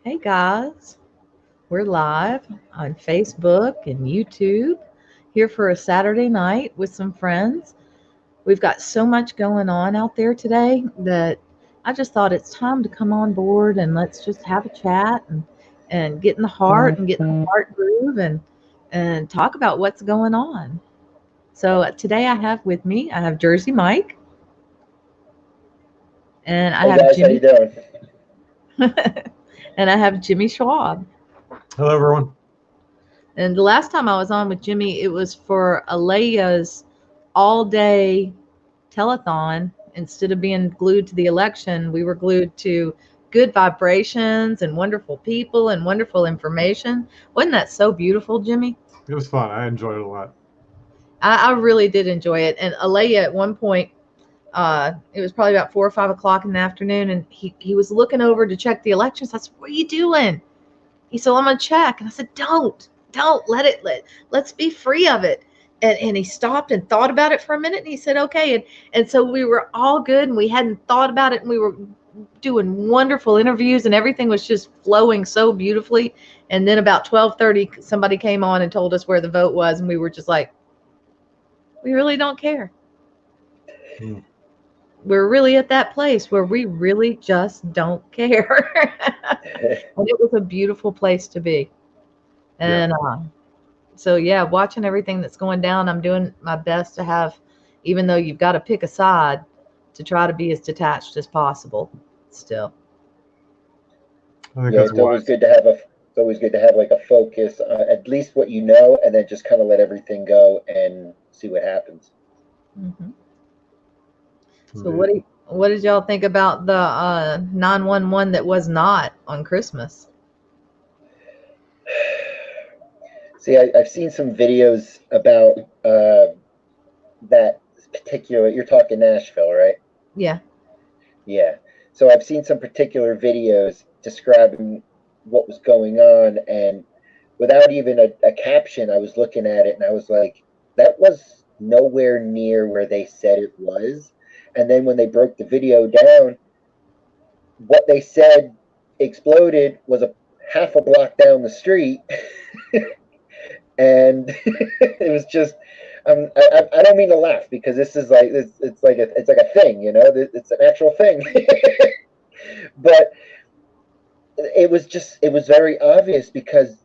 Hey guys, we're live on Facebook and YouTube here for a Saturday night with some friends. We've got so much going on out there today that I just thought it's time to come on board and let's just have a chat and get in the heart and get in the heart groove and talk about what's going on. So today I have Jersey Mike and I Hey have guys, how you Jimmy doing? and I have Jimmy Schwab. Hello, everyone. And the last time I was on with Jimmy, it was for Alea's all day telethon. Instead of being glued to the election, we were glued to good vibrations and wonderful people and wonderful information. Wasn't that so beautiful, Jimmy? It was fun. I enjoyed it a lot. I really did enjoy it. And Alea at one point, it was probably about 4 or 5 o'clock in the afternoon, and he was looking over to check the elections. I said, "What are you doing?" He said, "I'm gonna check." And I said, don't let's be free of it. And he stopped and thought about it for a minute, and he said, "Okay." And so we were all good, and we hadn't thought about it, and we were doing wonderful interviews, and everything was just flowing so beautifully. And then about 12:30, somebody came on and told us where the vote was, and we were just like, we really don't care. Mm. We're really at that place where we really just don't care. And it was a beautiful place to be. Yeah. And so, yeah, watching everything that's going down, I'm doing my best to have, even though you've got to pick a side, to try to be as detached as possible still. I think Yeah, that's it's always wise. good to have like a focus on at least what you know, and then just kind of let everything go and see what happens. Hmm. So, Indeed. what did y'all think about the 911 that was not on Christmas? See, I've seen some videos about that particular. You're talking Nashville, right? Yeah. Yeah. So I've seen some particular videos describing what was going on, and without even a caption, I was looking at it and I was like, that was nowhere near where they said it was. And then when they broke the video down, what they said exploded was a half a block down the street. And it was just I don't mean to laugh because this is like it's like a thing, you know, it's an actual thing. But it was very obvious because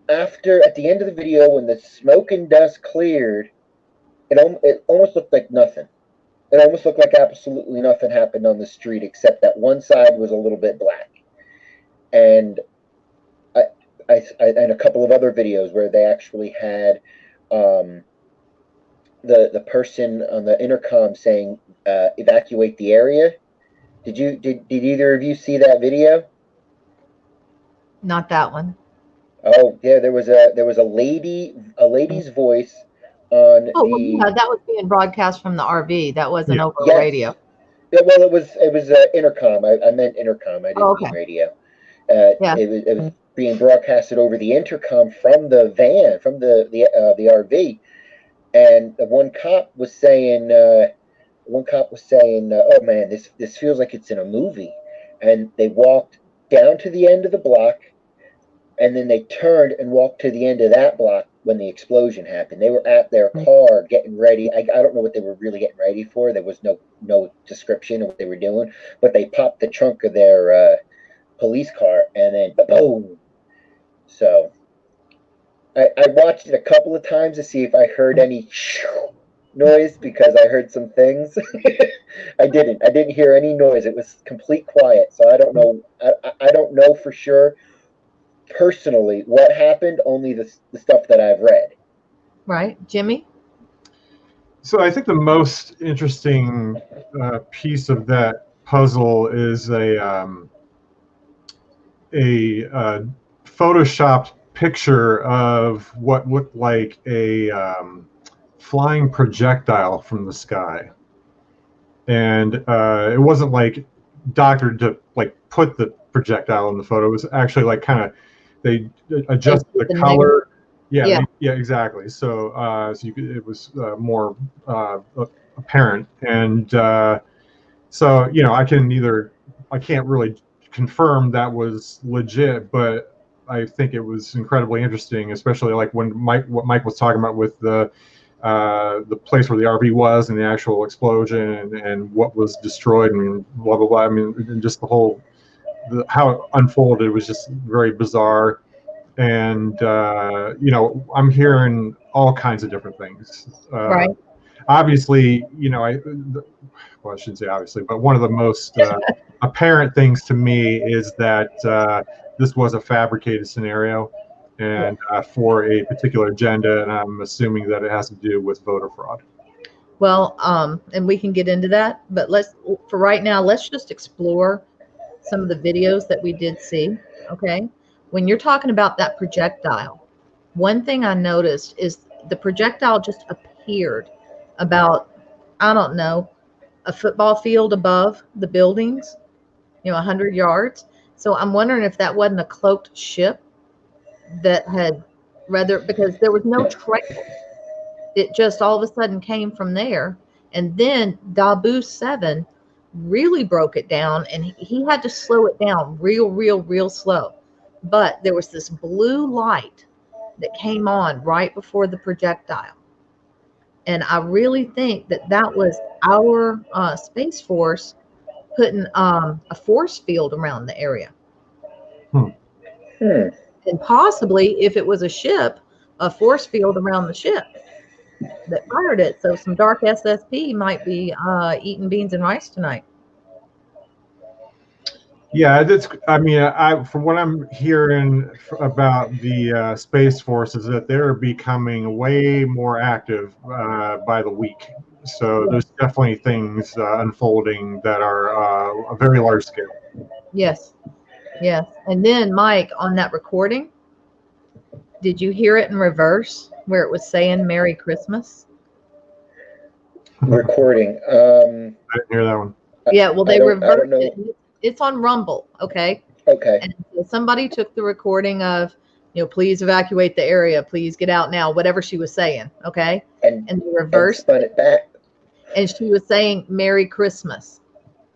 after at the end of the video when the smoke and dust cleared, it almost looked like nothing. It almost looked like absolutely nothing happened on the street except that one side was a little bit black. And and a couple of other videos where they actually had um, the person on the intercom saying evacuate the area. Did either of you see that video? Not that one. Oh yeah, there was a lady's voice on Oh, well, the yeah, that was being broadcast from the RV. That wasn't Yeah. over a yes. radio. Yeah, well, it was intercom. I meant intercom. I Oh, didn't mean okay. radio. Yeah. It was being broadcasted over the intercom from the van, from the RV, and the one cop was saying, "Oh man, this feels like it's in a movie." And they walked down to the end of the block, and then they turned and walked to the end of that block when the explosion happened. They were at their car getting ready. I don't know what they were really getting ready for. There was no description of what they were doing, but they popped the trunk of their police car and then boom. So I watched it a couple of times to see if I heard any noise because I heard some things. I didn't. I didn't hear any noise. It was complete quiet. So I don't know. I don't know for sure personally what happened. Only the stuff that I've read. Right. Jimmy? So I think the most interesting piece of that puzzle is a photoshopped picture of what looked like a flying projectile from the sky, and it wasn't like doctored to like put the projectile in the photo. It was actually like kind of they They adjusted the the negative. color. Yeah, Yeah. yeah, exactly. So, so it was more apparent, and so I can't really confirm that was legit, but I think it was incredibly interesting, especially like when what Mike was talking about with the place where the RV was and the actual explosion and what was destroyed and blah blah blah. I mean, and just the whole how it unfolded was just very bizarre. And you know, I'm hearing all kinds of different things. Right. Obviously, you know, well, I shouldn't say obviously, but one of the most apparent things to me is that this was a fabricated scenario and for a particular agenda, and I'm assuming that it has to do with voter fraud. Well, and we can get into that, but for right now, let's just explore some of the videos that we did see. Okay. When you're talking about that projectile, one thing I noticed is the projectile just appeared about, I don't know, a football field above the buildings, 100 yards. So I'm wondering if that wasn't a cloaked ship that had because there was no trail. It just all of a sudden came from there. And then Dabu 7 really broke it down, and he had to slow it down real slow. But there was this blue light that came on right before the projectile. And I really think that was our Space Force putting a force field around the area. And possibly, if it was a ship, a force field around the ship that fired it. So some dark SSP might be eating beans and rice tonight. Yeah, that's. I mean, from what I'm hearing about the Space Force is that they're becoming way more active by the week. So there's definitely things unfolding that are a very large scale. Yes. And then, Mike, on that recording, did you hear it in reverse where it was saying Merry Christmas? Recording. I didn't hear that one. Yeah, well, they reversed it. It's on Rumble, okay? Okay. And so somebody took the recording of, please evacuate the area, please get out now, whatever she was saying, okay? And they reversed spun it back. And she was saying Merry Christmas.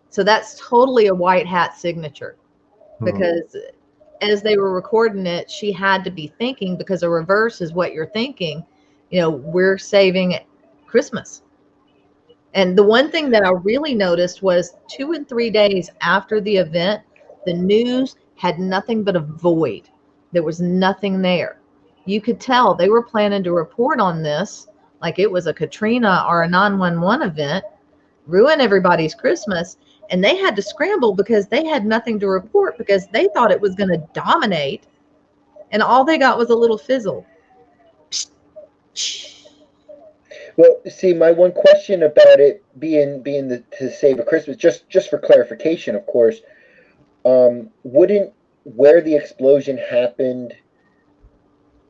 So that's totally a white hat signature. Because as they were recording it, she had to be thinking, because a reverse is what you're thinking, we're saving Christmas. And the one thing that I really noticed was 2 and 3 days after the event, the news had nothing but a void. There was nothing there. You could tell they were planning to report on this like it was a Katrina or a 911 event, ruin everybody's Christmas. And they had to scramble because they had nothing to report, because they thought it was going to dominate. And all they got was a little fizzle. Well, see, my one question about it being to save a Christmas, just for clarification, of course, wouldn't where the explosion happened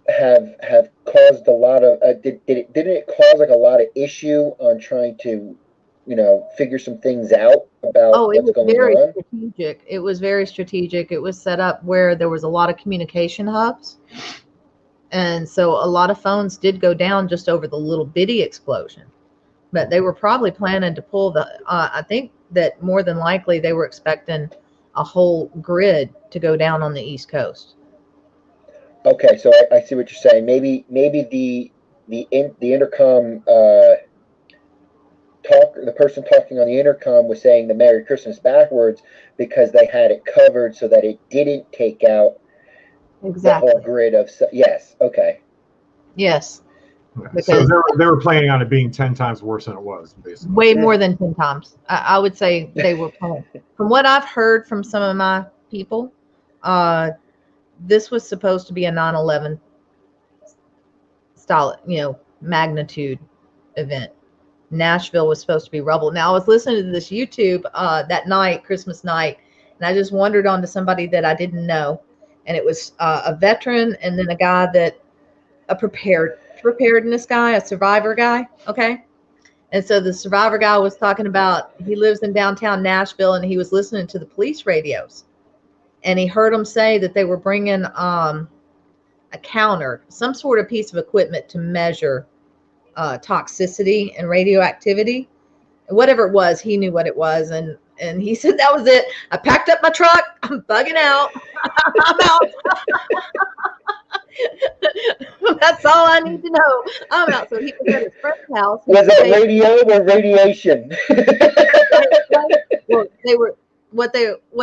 have caused a lot of didn't it cause like a lot of issue on trying to figure some things out about what's going on? Strategic. It was very strategic. It was set up where there was a lot of communication hubs. And so a lot of phones did go down just over the little bitty explosion. But they were probably planning to pull I think that more than likely they were expecting a whole grid to go down on the East Coast. Okay, so I see what you're saying. Maybe the intercom the person talking on the intercom was saying the Merry Christmas backwards because they had it covered so that it didn't take out the whole grid of. Yes. Okay. Yes. So they were planning on it being 10 times worse than it was, basically. Way more than 10 times. I would say they were planning. From what I've heard from some of my people, this was supposed to be a 9/11 style, magnitude event. Nashville was supposed to be rubble. Now, I was listening to this YouTube that night, Christmas night, and I just wandered onto somebody that I didn't know. And it was a veteran and then a guy a preparedness guy, a survivor guy. Okay. And so the survivor guy was talking about, he lives in downtown Nashville, and he was listening to the police radios, and he heard them say that they were bringing a counter, some sort of piece of equipment to measure toxicity and radioactivity. Whatever it was, he knew what it was. And And he said, that was it. I packed up my truck. I'm bugging out. I'm out. That's all I need to know. I'm out. So he was at his friend's house. Was it radio or radiation? Well, they were what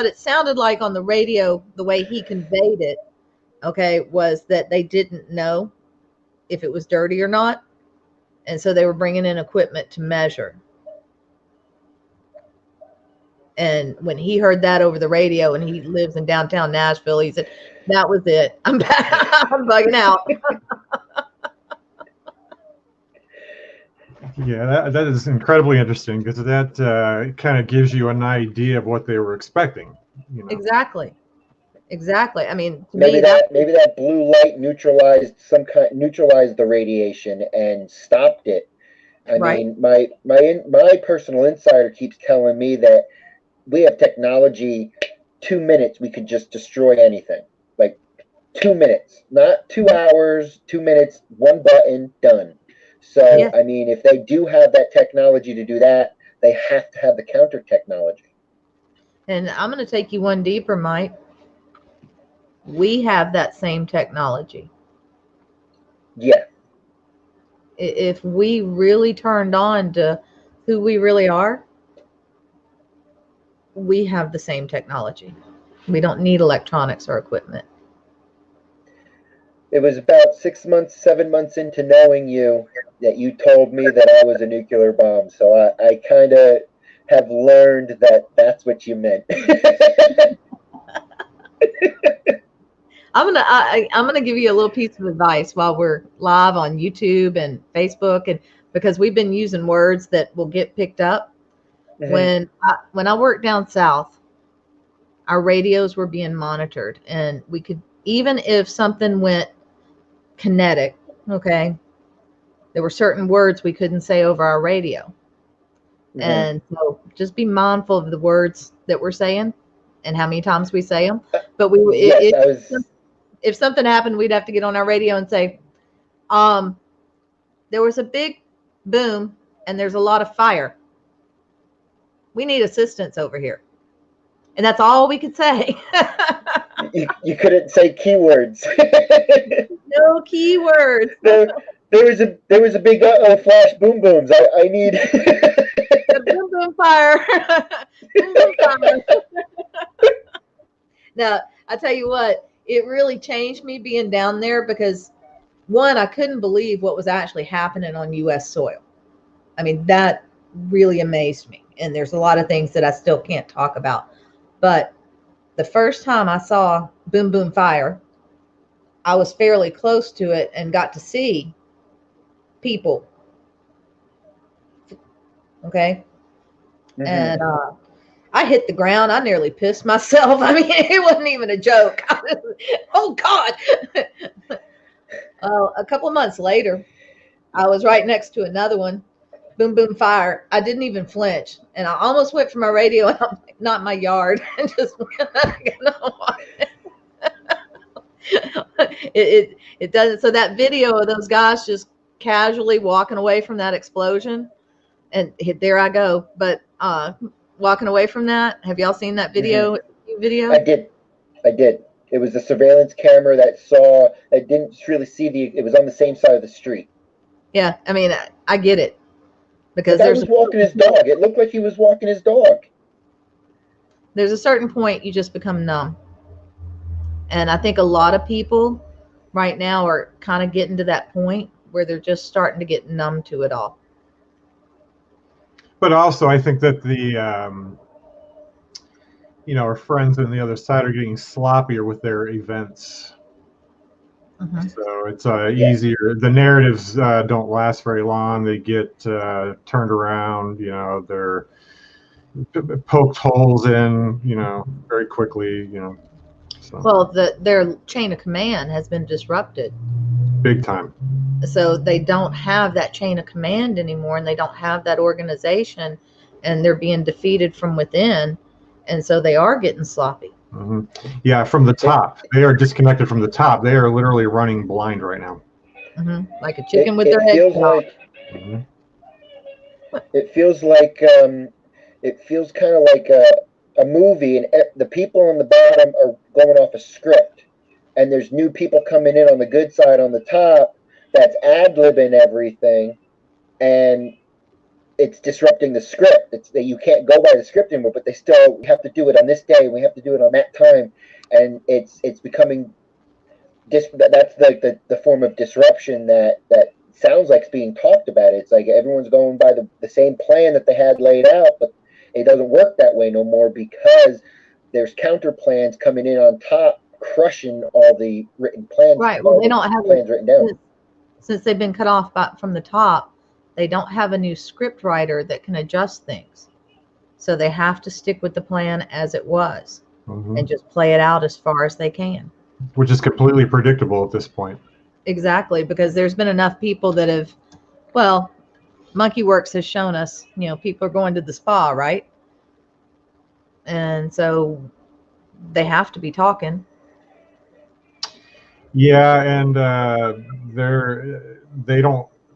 it sounded like on the radio, the way he conveyed it, okay, was that they didn't know if it was dirty or not. And so they were bringing in equipment to measure. And when he heard that over the radio, and he lives in downtown Nashville, he said, that was it. I'm back. I'm bugging out. Yeah, that is incredibly interesting, because that kind of gives you an idea of what they were expecting. You know? Exactly. I mean, to maybe me, maybe that blue light neutralized the radiation and stopped it. I mean, my personal insider keeps telling me that we have technology. 2 minutes, we could just destroy anything. Like 2 minutes, not 2 hours. 2 minutes, one button, done. So, yeah. I mean, if they do have that technology to do that, they have to have the counter technology. And I'm going to take you one deeper, Mike. We have that same technology. Yeah. If we really turned on to who we really are, we have the same technology. We don't need electronics or equipment. It was about 6 months, 7 months into knowing you that you told me that I was a nuclear bomb. So I kind of have learned that that's what you meant. I'm gonna give you a little piece of advice while we're live on YouTube and Facebook, and because we've been using words that will get picked up. Mm-hmm. When I worked down south, our radios were being monitored, and we could, even if something went kinetic, okay, there were certain words we couldn't say over our radio. Mm-hmm. And so just be mindful of the words that we're saying and how many times we say them. But if something happened, we'd have to get on our radio and say, there was a big boom and there's a lot of fire. We need assistance over here. And that's all we could say. you couldn't say keywords. No keywords. There was a big flash boom booms. I need the boom boom fire. Boom boom fire. Now, I tell you what, it really changed me being down there, because one, I couldn't believe what was actually happening on U.S. soil. I mean, that really amazed me. And there's a lot of things that I still can't talk about. But the first time I saw boom boom fire, I was fairly close to it and got to see people. Okay. Mm-hmm. And I hit the ground. I nearly pissed myself. I mean, it wasn't even a joke. Oh, God. A couple of months later, I was right next to another one. Boom, boom, fire. I didn't even flinch. And I almost went for my radio, and I'm like, not in my yard. And just went, it doesn't. So that video of those guys just casually walking away from that explosion, and there I go. But walking away from that, have y'all seen that video? Mm-hmm. I did. It was the surveillance camera that saw. I didn't really see it was on the same side of the street. Yeah, I mean, I get it. Because he was walking his dog. It looked like he was walking his dog. There's a certain point you just become numb. And I think a lot of people right now are kind of getting to that point where they're just starting to get numb to it all. But also, I think that the, our friends on the other side are getting sloppier with their events. Mm-hmm. So it's easier. The narratives don't last very long. They get turned around. They're poked holes in. Very quickly. So. Well, their chain of command has been disrupted. Big time. So they don't have that chain of command anymore, and they don't have that organization, and they're being defeated from within, and so they are getting sloppy. Mm-hmm. Yeah, from the top. They are disconnected from the top. They are literally running blind right now. Mm-hmm. Like a chicken with their head cut off. It feels like it feels kind of like a movie, and the people on the bottom are going off a script, and there's new people coming in on the good side on the top that's ad-libbing everything, and it's disrupting the script. It's that you can't go by the script anymore, but they still have to do it on this day. We have to do it on that time, and it's becoming that's the form of disruption that sounds like it's being talked about. It's like everyone's going by the same plan that they had laid out, but it doesn't work that way no more because there's counter plans coming in on top, crushing all the written plans. Right. Well, they don't have plans written down. Since they've been cut off from the top. They don't have a new script writer that can adjust things. So they have to stick with the plan as it was and just play it out as far as they can. Which is completely predictable at this point. Exactly, because there's been enough people that have, well, Monkey Works has shown us, people are going to the spa, right? And so they have to be talking. Yeah, and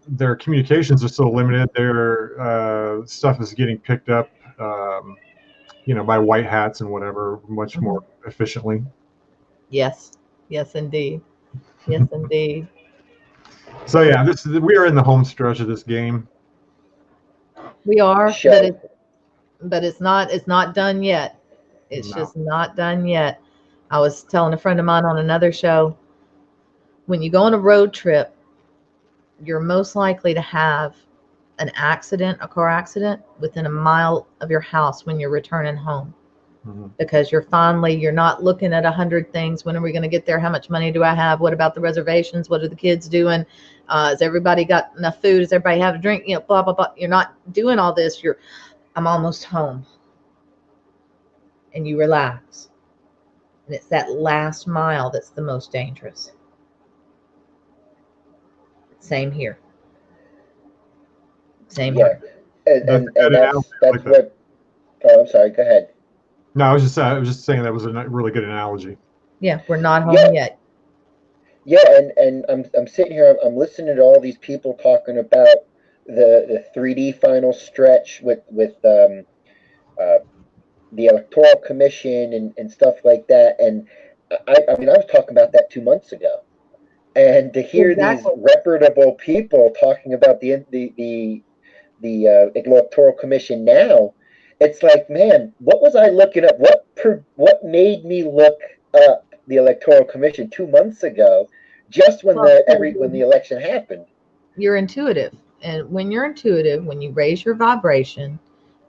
their communications are so limited. Their stuff is getting picked up, by white hats and whatever, much more efficiently. Yes, indeed. Yes, indeed. So yeah, we are in the home stretch of this game. We are, but it's not done yet. It's just not done yet. I was telling a friend of mine on another show, when you go on a road trip, you're most likely to have a car accident within a mile of your house when you're returning home. Because you're not looking at 100 things. When are we going to get there? How much money do I have? What about the reservations? What are the kids doing? Has everybody got enough food? Does everybody have a drink? Blah, blah, blah. You're not doing all this. I'm almost home. And you relax. And it's that last mile that's the most dangerous. Same here. Same here. And that's what. Oh, I'm sorry. Go ahead. No, I was just saying that was a really good analogy. Yeah, we're not home yet. Yeah, and I'm sitting here. I'm listening to all these people talking about the 3D final stretch with the Electoral Commission and stuff like that. And I mean, I was talking about that 2 months ago, and to hear these reputable people talking about the Electoral Commission now. It's like, man, what was I looking up? What made me look up the Electoral Commission 2 months ago, just when the election happened? You're intuitive, and when you're intuitive, when you raise your vibration,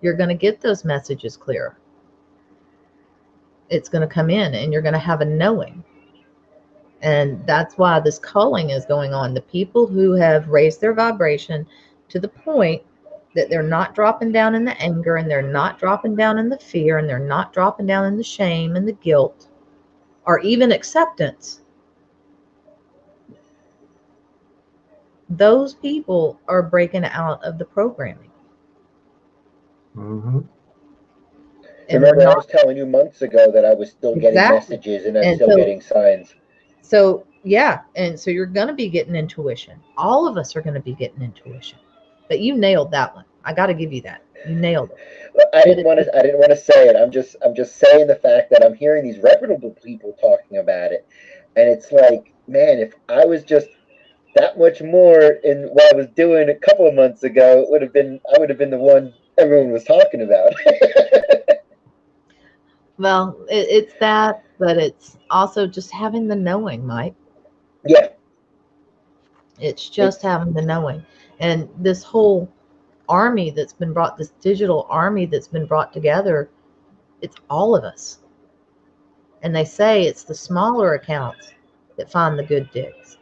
you're going to get those messages clearer. It's going to come in, and you're going to have a knowing, and that's why this culling is going on. The people who have raised their vibration to the point that they're not dropping down in the anger, and they're not dropping down in the fear, and they're not dropping down in the shame and the guilt, or even acceptance. Those people are breaking out of the programming. Remember, I was telling you months ago that I was still getting messages and I'm still getting signs. So, yeah, and so you're going to be getting intuition. All of us are going to be getting intuition. But you nailed that one. I got to give you that. You nailed it. I didn't want to say it. I'm just saying the fact that I'm hearing these reputable people talking about it, and it's like, man, if I was just that much more in what I was doing a couple of months ago, I would have been the one everyone was talking about. Well, it's that, but it's also just having the knowing, Mike. Yeah. It's just having the knowing. And this whole army that's been brought, this digital army that's been brought together, it's all of us. And they say it's the smaller accounts that find the good digs.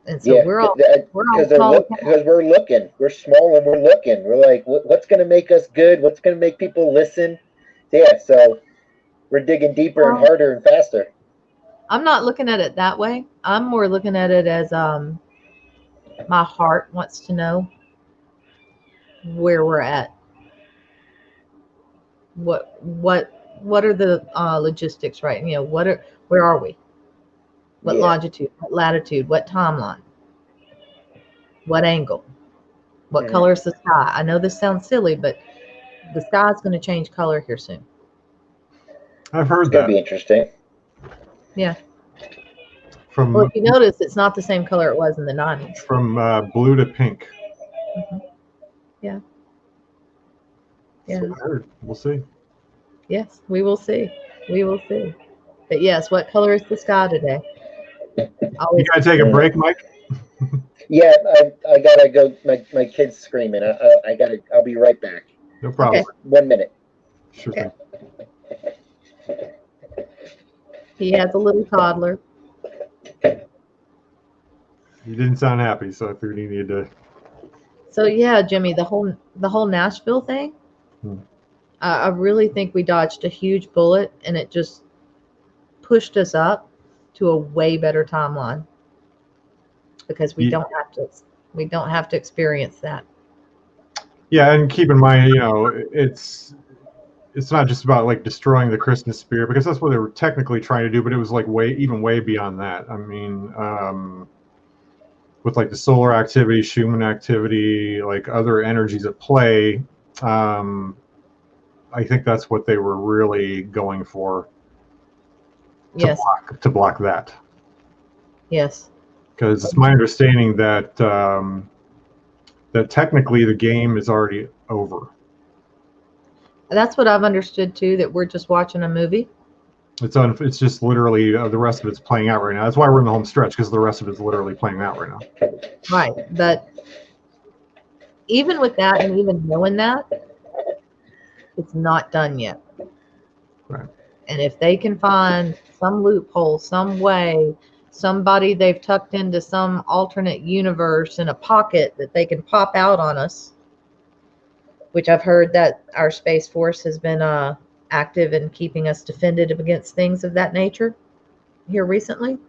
And so we're all because we're looking. We're small and we're looking. We're like, what's going to make us good? What's going to make people listen? Yeah, so we're digging deeper and harder and faster. I'm not looking at it that way. I'm more looking at it as my heart wants to know where we're at. What are the logistics, right? Where are we? What longitude, what latitude, what timeline, what angle? What color is the sky? I know this sounds silly, but the sky is going to change color here soon. I've heard It's gonna be that interesting. Yeah. from Well, if you notice, it's not the same color it was in the 90s. blue to pink. Yeah. That's Yeah. what I heard. We'll see. Yes, we will see. We will see. But yes, what color is the sky today? You Always. gotta take a break, Mike. Yeah, I gotta go. My kid's screaming. I gotta. I'll be right back. No problem. Okay. 1 minute. Sure Okay. thing. He has a little toddler. You didn't sound happy, so I figured you needed to. So yeah, Jimmy, the whole Nashville thing. Hmm. I really think we dodged a huge bullet, and it just pushed us up to a way better timeline because we Yeah. don't have to experience that. Yeah, and keep in mind, you know, it's not just about like destroying the Christmas spirit, because that's what they were technically trying to do, but it was like way beyond that. I mean, with like the solar activity, Schumann activity, like other energies at play, I think that's what they were really going for. Yes. To block that. Yes. Because it's my understanding that that technically the game is already over. That's what I've understood too. That we're just watching a movie. It's just literally the rest of it's playing out right now. That's why we're in the home stretch, because the rest of it's literally playing out right now. Right. But even with that, and even knowing that, it's not done yet. Right. And if they can find some loophole, some way, somebody they've tucked into some alternate universe in a pocket that they can pop out on us, which I've heard that our Space Force has been active in keeping us defended against things of that nature here recently.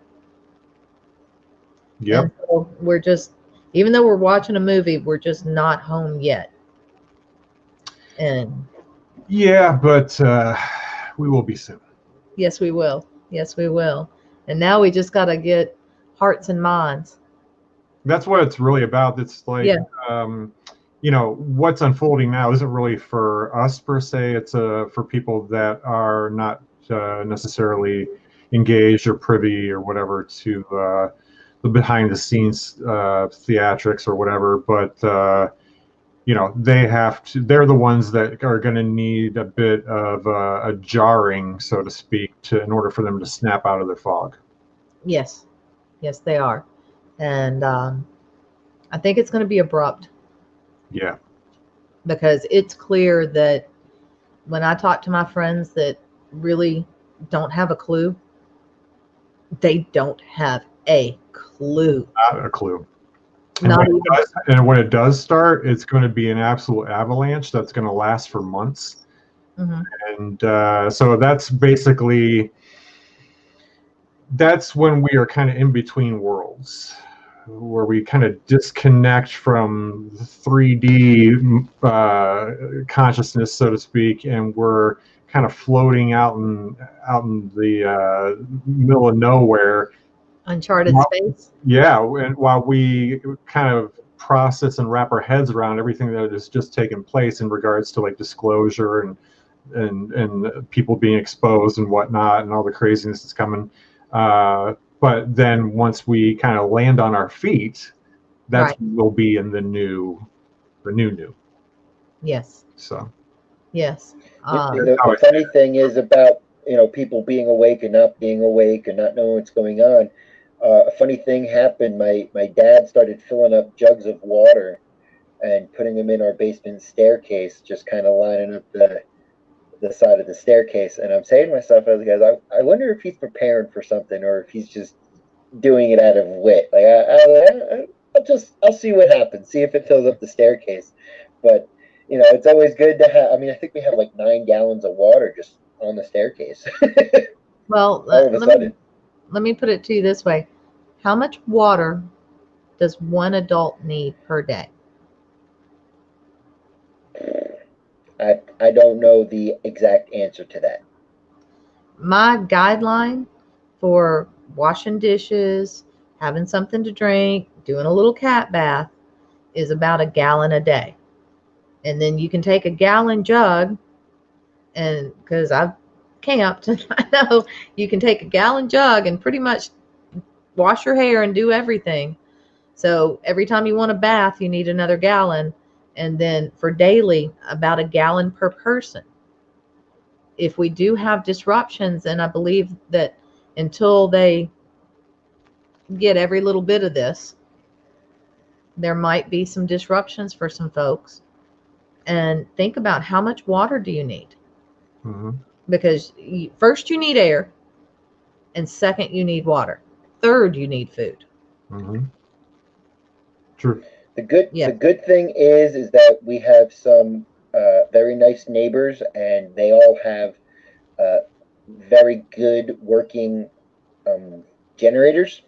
Yep. And so we're just, even though we're watching a movie, we're just not home yet. And yeah, but we will be soon. yes, we will. Yes, we will. And now we just got to get hearts and minds. That's what it's really about. It's like, you know, what's unfolding now isn't really for us per se. It's for people that are not necessarily engaged or privy or whatever to the behind the scenes theatrics or whatever. But you know, they're the ones that are going to need a bit of a jarring, so to speak, in order for them to snap out of their fog. Yes. Yes, they are. And I think it's going to be abrupt. Yeah. Because it's clear that when I talk to my friends that really don't have a clue, they don't have a clue. Not a clue. Not even. And when it does start, it's going to be an absolute avalanche that's going to last for months. Mm-hmm. And so that's basically, that's when we are kind of in between worlds, where we kind of disconnect from 3D consciousness, so to speak, and we're kind of floating out in the middle of nowhere. Uncharted space. Yeah, and while we kind of process and wrap our heads around everything that has just taken place in regards to like disclosure and people being exposed and whatnot and all the craziness that's coming. But then once we kind of land on our feet, that's Right. when we'll be in the new. Yes. So. Yes. The funny thing is about, you know, people being awake and not being awake and not knowing what's going on. A funny thing happened. My dad started filling up jugs of water and putting them in our basement staircase, just kind of lining up the side of the staircase. And I'm saying to myself, as guys, I wonder if he's preparing for something or if he's just doing it out of wit. Like I'll see what happens, see if it fills up the staircase. But you know, it's always good to have. I mean, I think we have like 9 gallons of water just on the staircase. Well, all of a sudden. Let me put it to you this way. How much water does one adult need per day? I don't know the exact answer to that. My guideline for washing dishes, having something to drink, doing a little cat bath is about a gallon a day. And then you can take a gallon jug, and because I've camped, I know you can take a gallon jug and pretty much wash your hair and do everything. So every time you want a bath, you need another gallon. And then for daily, about a gallon per person. If we do have disruptions, and I believe that until they get every little bit of this, there might be some disruptions for some folks. And think about how much water do you need? Mm-hmm. Because first you need air, and second you need water. Third you need food. Mm-hmm. True. The good thing is that we have some very nice neighbors, and they all have very good working generators.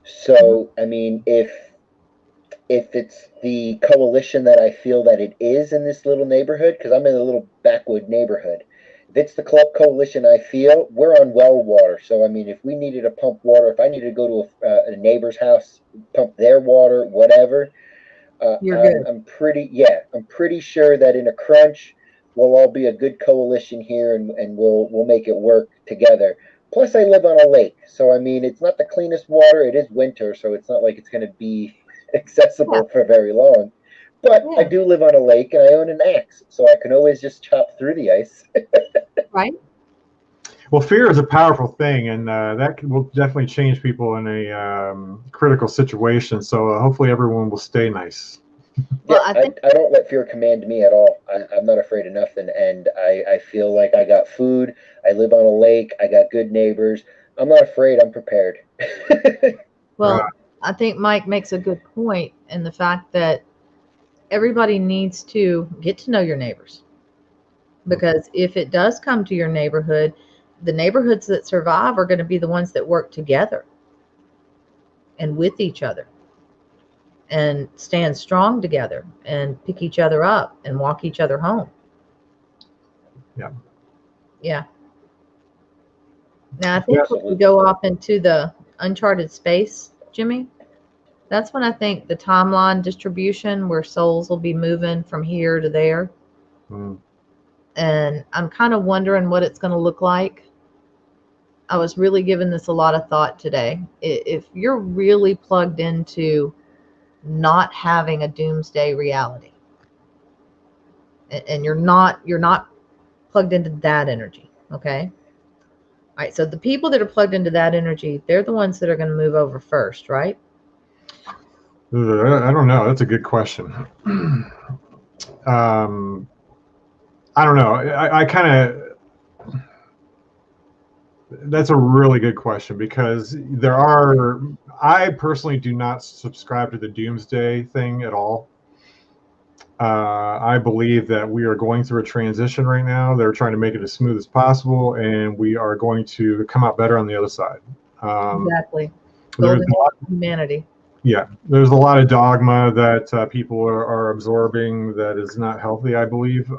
So, I mean, if it's the coalition that I feel that it is in this little neighborhood, because I'm in a little backwood neighborhood, if it's the coalition I feel, we're on well water. So, I mean, if we needed to pump water, if I needed to go to a neighbor's house, pump their water, whatever, You're good. I'm pretty sure that in a crunch, we'll all be a good coalition here, and we'll make it work together. Plus, I live on a lake, so I mean, it's not the cleanest water. It is winter, so it's not like it's going to be accessible for very long. But I do live on a lake, and I own an axe, so I can always just chop through the ice. Right. Well, fear is a powerful thing, and that will definitely change people in a critical situation. So hopefully everyone will stay nice. Well, I don't let fear command me at all. I'm not afraid of nothing, and I feel like I got food. I live on a lake. I got good neighbors. I'm not afraid. I'm prepared. Well, I think Mike makes a good point in the fact that everybody needs to get to know your neighbors. Because if it does come to your neighborhood, the neighborhoods that survive are going to be the ones that work together and with each other and stand strong together and pick each other up and walk each other home. Yeah. Yeah. Now, I think when we go off into the uncharted space, Jimmy, that's when I think the timeline distribution where souls will be moving from here to there. Mm. And I'm kind of wondering what it's going to look like. I was really giving this a lot of thought today. If you're really plugged into not having a doomsday reality, and you're not plugged into that energy, okay? All right, so the people that are plugged into that energy, they're the ones that are going to move over first, right? I don't know. That's a good question. I don't know. I kind of. That's a really good question, because I personally do not subscribe to the doomsday thing at all. I believe that we are going through a transition right now. They're trying to make it as smooth as possible, and we are going to come out better on the other side. Exactly. Golden age of humanity. Yeah, there's a lot of dogma that people are absorbing that is not healthy, I believe.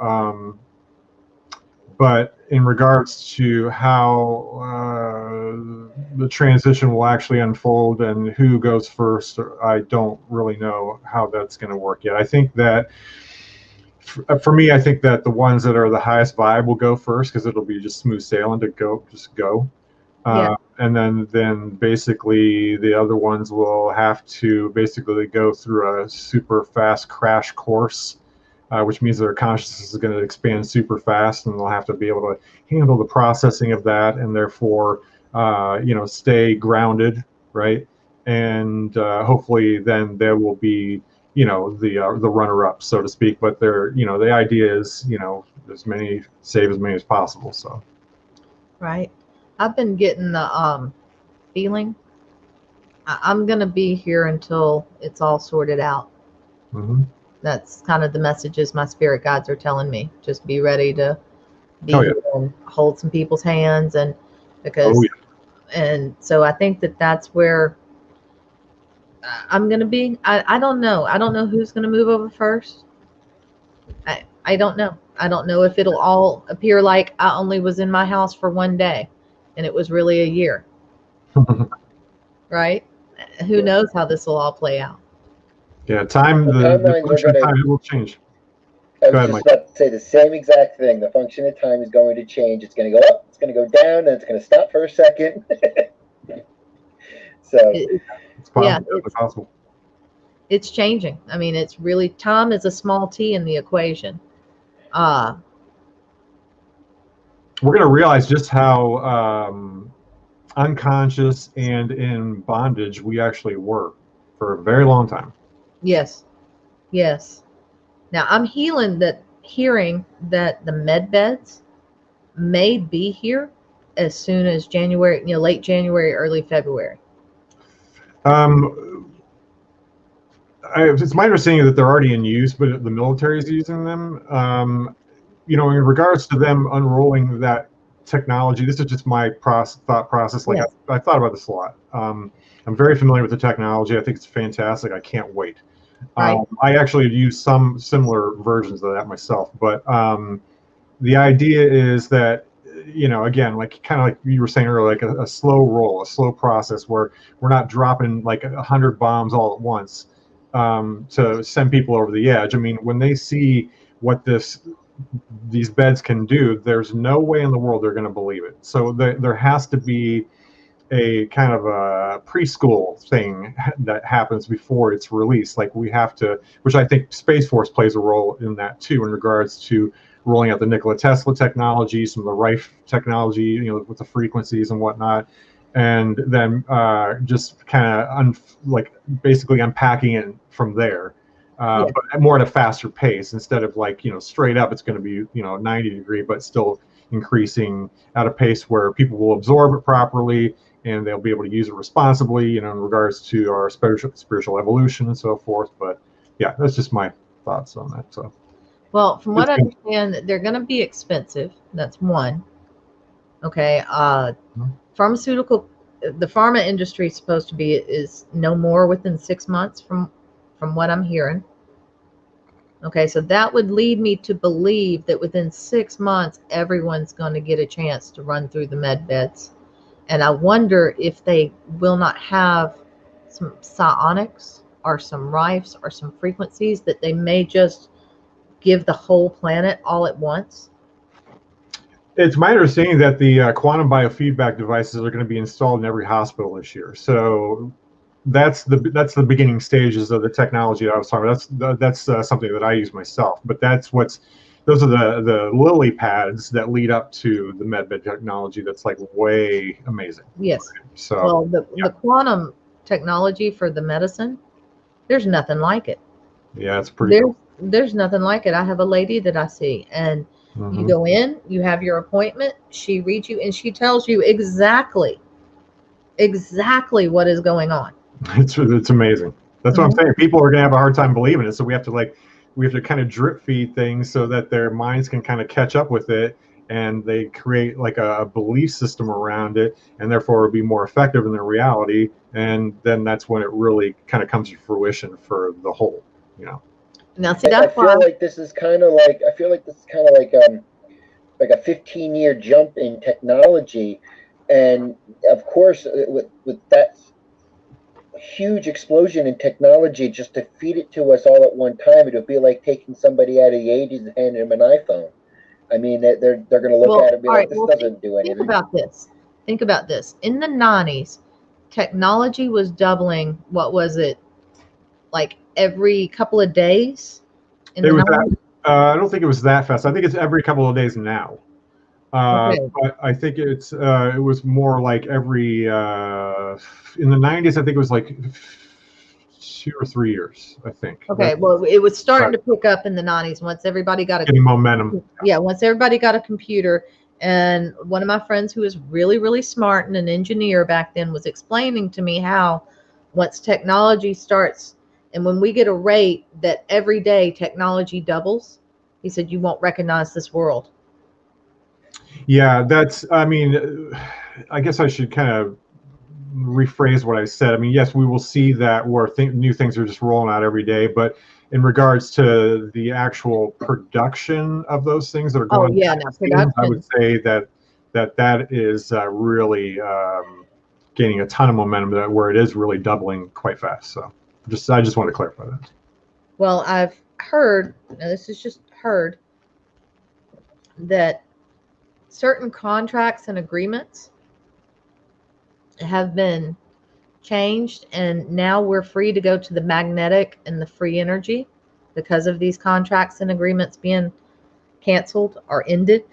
But in regards to how the transition will actually unfold and who goes first, I don't really know how that's going to work yet. I think that, for me, I think that the ones that are the highest vibe will go first, because it'll be just smooth sailing to go. And then basically the other ones will have to basically go through a super fast crash course. Which means their consciousness is going to expand super fast, and they'll have to be able to handle the processing of that, and therefore, stay grounded, right? And hopefully, then there will be, the runner-up, so to speak. But the idea is, save as many as possible. So, right. I've been getting the feeling I'm going to be here until it's all sorted out. Mm-hmm. That's kind of the messages my spirit guides are telling me. Just be ready to be here and hold some people's hands, and and so I think that's where I'm going to be. I don't know. I don't know who's going to move over first. I don't know. I don't know if it'll all appear like I only was in my house for one day and it was really a year. Right? Who knows how this will all play out? Yeah, time, The the timelines are function of gonna. time will change. I Go was ahead, just Mike. about to say the same exact thing. The function of time is going to change. It's going to go up, it's going to go down, and it's going to stop for a second. So, It, It's yeah, possible. Definitely possible. it's changing. I mean, it's really, time is a small t in the equation. Uh, We're going to realize just how unconscious and in bondage we actually were for a very long time. yes, yes. Now I'm hearing that the med beds may be here as soon as January, late January, early February. Um, it's my understanding that they're already in use, but the military is using them. In regards to them unrolling that technology, this is just my thought process. Like Yes. I thought about this a lot. I'm very familiar with the technology. I think it's fantastic. I can't wait. Right. I actually use some similar versions of that myself, but the idea is that, again, like kind of like you were saying earlier, like a slow roll, a slow process where we're not dropping like 100 bombs all at once to send people over the edge. I mean, when they see what these beds can do, there's no way in the world they're going to believe it. So there has to be a kind of a preschool thing that happens before it's released. Like we have to, which I think Space Force plays a role in that too, in regards to rolling out the Nikola Tesla technology, some of the Rife technology, with the frequencies and whatnot, and then just kind of basically unpacking it from there. Yeah. But more at a faster pace, instead of like, straight up, it's going to be, 90 degree, but still increasing at a pace where people will absorb it properly and they'll be able to use it responsibly, in regards to our spiritual evolution and so forth. But yeah, that's just my thoughts on that. So, Well, from what I understand, they're going to be expensive. That's one. Okay. The pharma industry is supposed to be is no more within 6 months from what I'm hearing. Okay, so that would lead me to believe that within 6 months, everyone's going to get a chance to run through the med beds. And I wonder if they will not have some psionics or some rifes or some frequencies that they may just give the whole planet all at once. It's my understanding that the quantum biofeedback devices are going to be installed in every hospital this year. So that's the beginning stages of the technology that I was talking about. That's something that I use myself. But those are the lily pads that lead up to the medbed technology. That's like way amazing. Yes. So well, the quantum technology for the medicine, there's nothing like it. Yeah, it's pretty cool. There's nothing like it. I have a lady that I see, and you go in, you have your appointment, she reads you, and she tells you exactly what is going on. It's amazing. That's what I'm saying. People are gonna have a hard time believing it, so we have to kind of drip feed things so that their minds can kind of catch up with it, and they create like a belief system around it, and therefore it'll be more effective in their reality. And then that's when it really kind of comes to fruition for the whole. Now, see, I feel like this is kind of like like a 15-year jump in technology, and of course with that huge explosion in technology, just to feed it to us all at one time, it would be like taking somebody out of the 80s and handing them an iPhone. I mean, they're going to look at it and be like, this doesn't do anything. Think about this. In the 90s, technology was doubling. What was it? Like every couple of days? I don't think it was that fast. I think it's every couple of days now. But I think it was more like every in the 90s. I think it was like 2 or 3 years. I think. Okay, well, it was starting to pick up in the 90s once everybody got getting momentum. Yeah, once everybody got a computer. And one of my friends who was really, really smart and an engineer back then was explaining to me how once technology starts, and when we get a rate that every day technology doubles, he said, you won't recognize this world. Yeah, I mean, I guess I should kind of rephrase what I said. I mean, yes, we will see that where new things are just rolling out every day, but in regards to the actual production of those things that are going on, I would say that is really gaining a ton of momentum, where it is really doubling quite fast. So I just want to clarify that. Well, I've heard, now this is just heard, that certain contracts and agreements have been changed, and now we're free to go to the magnetic and the free energy because of these contracts and agreements being canceled or ended.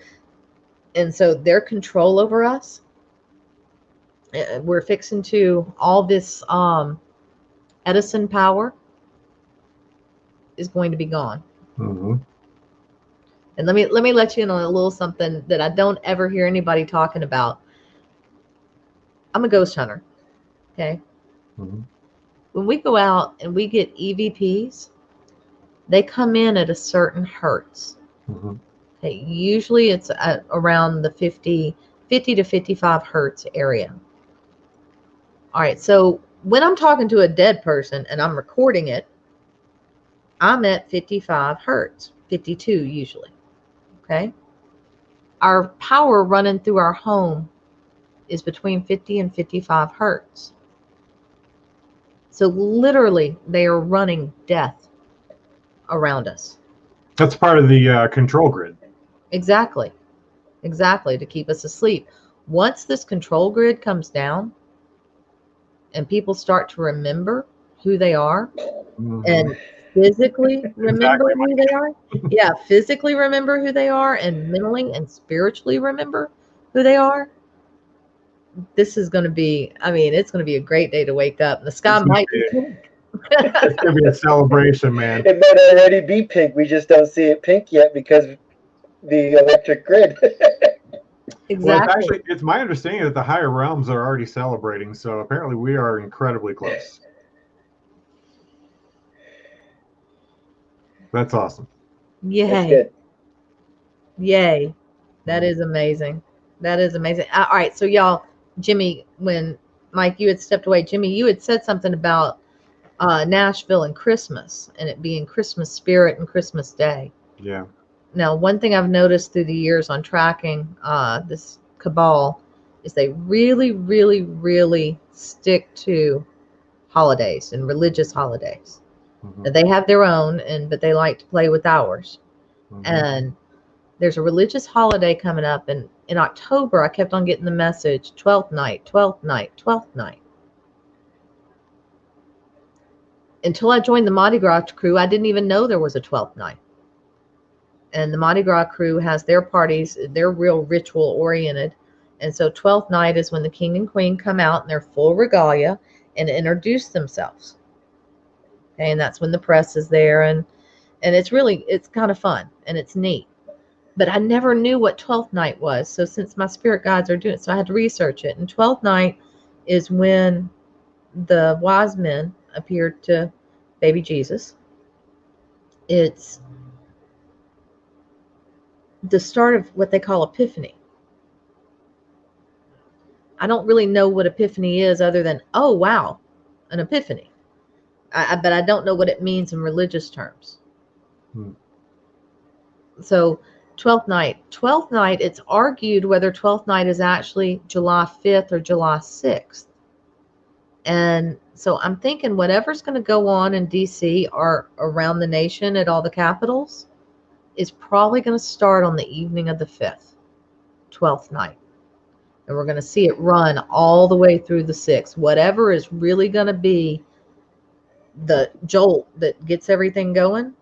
And so their control over us, we're fixing to all this Edison power is going to be gone. Mm-hmm. And let me let you in on a little something that I don't ever hear anybody talking about. I'm a ghost hunter. Okay. Mm-hmm. When we go out and we get EVPs, they come in at a certain hertz. Mm-hmm. Okay. Usually it's at around the 50 to 55 hertz area. All right. So when I'm talking to a dead person and I'm recording it, I'm at 55 hertz, 52 usually. Okay. Our power running through our home is between 50 and 55 hertz. So literally, they are running death around us. That's part of the control grid. Exactly. Exactly, to keep us asleep. Once this control grid comes down and people start to remember who they are Mm-hmm. and physically remember Exactly. who they are. Yeah, physically remember who they are and mentally and spiritually remember who they are. This is going to be, I mean, it's going to be a great day to wake up. The sky might be pink. It's gonna be a celebration, man. It might already be pink. We just don't see it pink yet because of the electric grid. Well, Exactly. it's my understanding that the higher realms are already celebrating, so apparently we are incredibly close. That's awesome. Yay. That's good. Yay. That is amazing. That is amazing. All right. So, y'all, Jimmy, when Mike, you had stepped away, Jimmy, you had said something about Nashville and Christmas and it being Christmas spirit and Christmas Day. Yeah. Now, one thing I've noticed through the years on tracking this cabal is they really, really, really stick to holidays and religious holidays. Mm-hmm. They have their own, but they like to play with ours. Mm-hmm. And there's a religious holiday coming up, and in October I kept on getting the message 12th night, 12th night, 12th night. Until I joined the Mardi Gras crew, I didn't even know there was a 12th night. And the Mardi Gras crew has their parties, they're real ritual oriented. And so 12th night is when the king and queen come out in their full regalia and introduce themselves. Okay, and that's when the press is there, and it's kind of fun and it's neat. But I never knew what 12th night was. So since my spirit guides are doing it, so I had to research it. And 12th night is when the wise men appeared to baby Jesus. It's the start of what they call Epiphany. I don't really know what Epiphany is other than, oh, wow, an epiphany. But I don't know what it means in religious terms. So 12th night. 12th night, it's argued whether 12th night is actually July 5th or July 6th. And so I'm thinking whatever's going to go on in D.C. or around the nation at all the capitals is probably going to start on the evening of the 5th, 12th night. And we're going to see it run all the way through the 6th. Whatever is really going to be the jolt that gets everything going,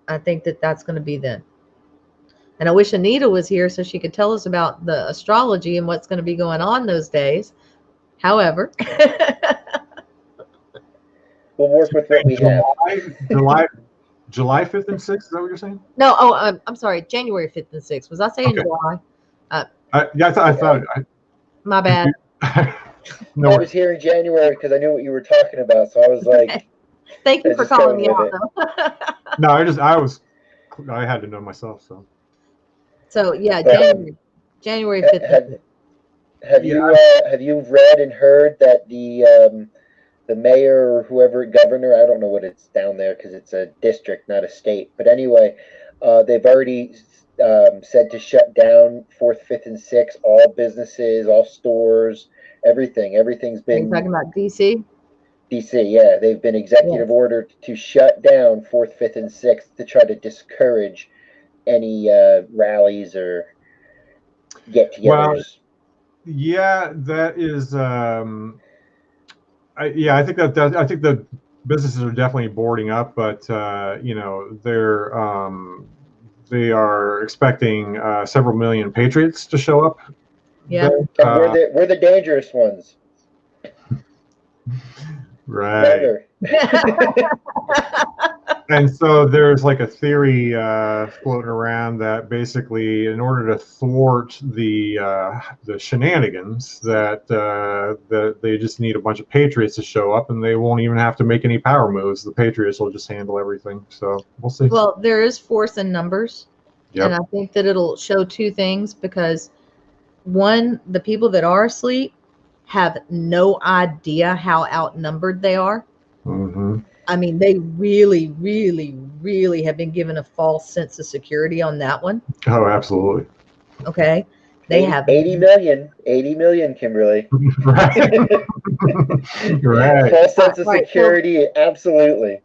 I think that's going to be then. And I wish Anita was here so she could tell us about the astrology and what's going to be going on those days. However, We'll work with what we have. July 5th and 6th, is that what you're saying? No, I'm sorry, January 5th and 6th. Was I saying Okay. July? Yeah, I thought. My bad. No, I was here in January because I knew what you were talking about, so I was like, Thank you for just calling going me with out, though. no, I had to know myself. So yeah, January 5th. Have you read and heard that the mayor or whoever, governor, I don't know what it's down there because it's a district, not a state. But anyway, they've already said to shut down 4th, 5th, and 6th, all businesses, all stores, everything. Everything's Are you been. talking about DC? DC, yeah, they've been executive ordered to shut down 4th, 5th, and 6th to try to discourage any rallies or get-togethers. Well, yeah, that is. I think I think the businesses are definitely boarding up, but you know, they are expecting several million patriots to show up. Yeah. And we're the dangerous ones. Right. Never. And so there's like a theory floating around that basically, in order to thwart the shenanigans, that they just need a bunch of patriots to show up, and they won't even have to make any power moves. The patriots will just handle everything. So we'll see. Well, there is force in numbers, and I think that it'll show two things, because one, the people that are asleep have no idea how outnumbered they are. Mm-hmm. I mean, they really, really, really have been given a false sense of security on that one. Oh, absolutely. Okay. They have 80 million, Kimberly. Right. Right. False sense of security, so, absolutely.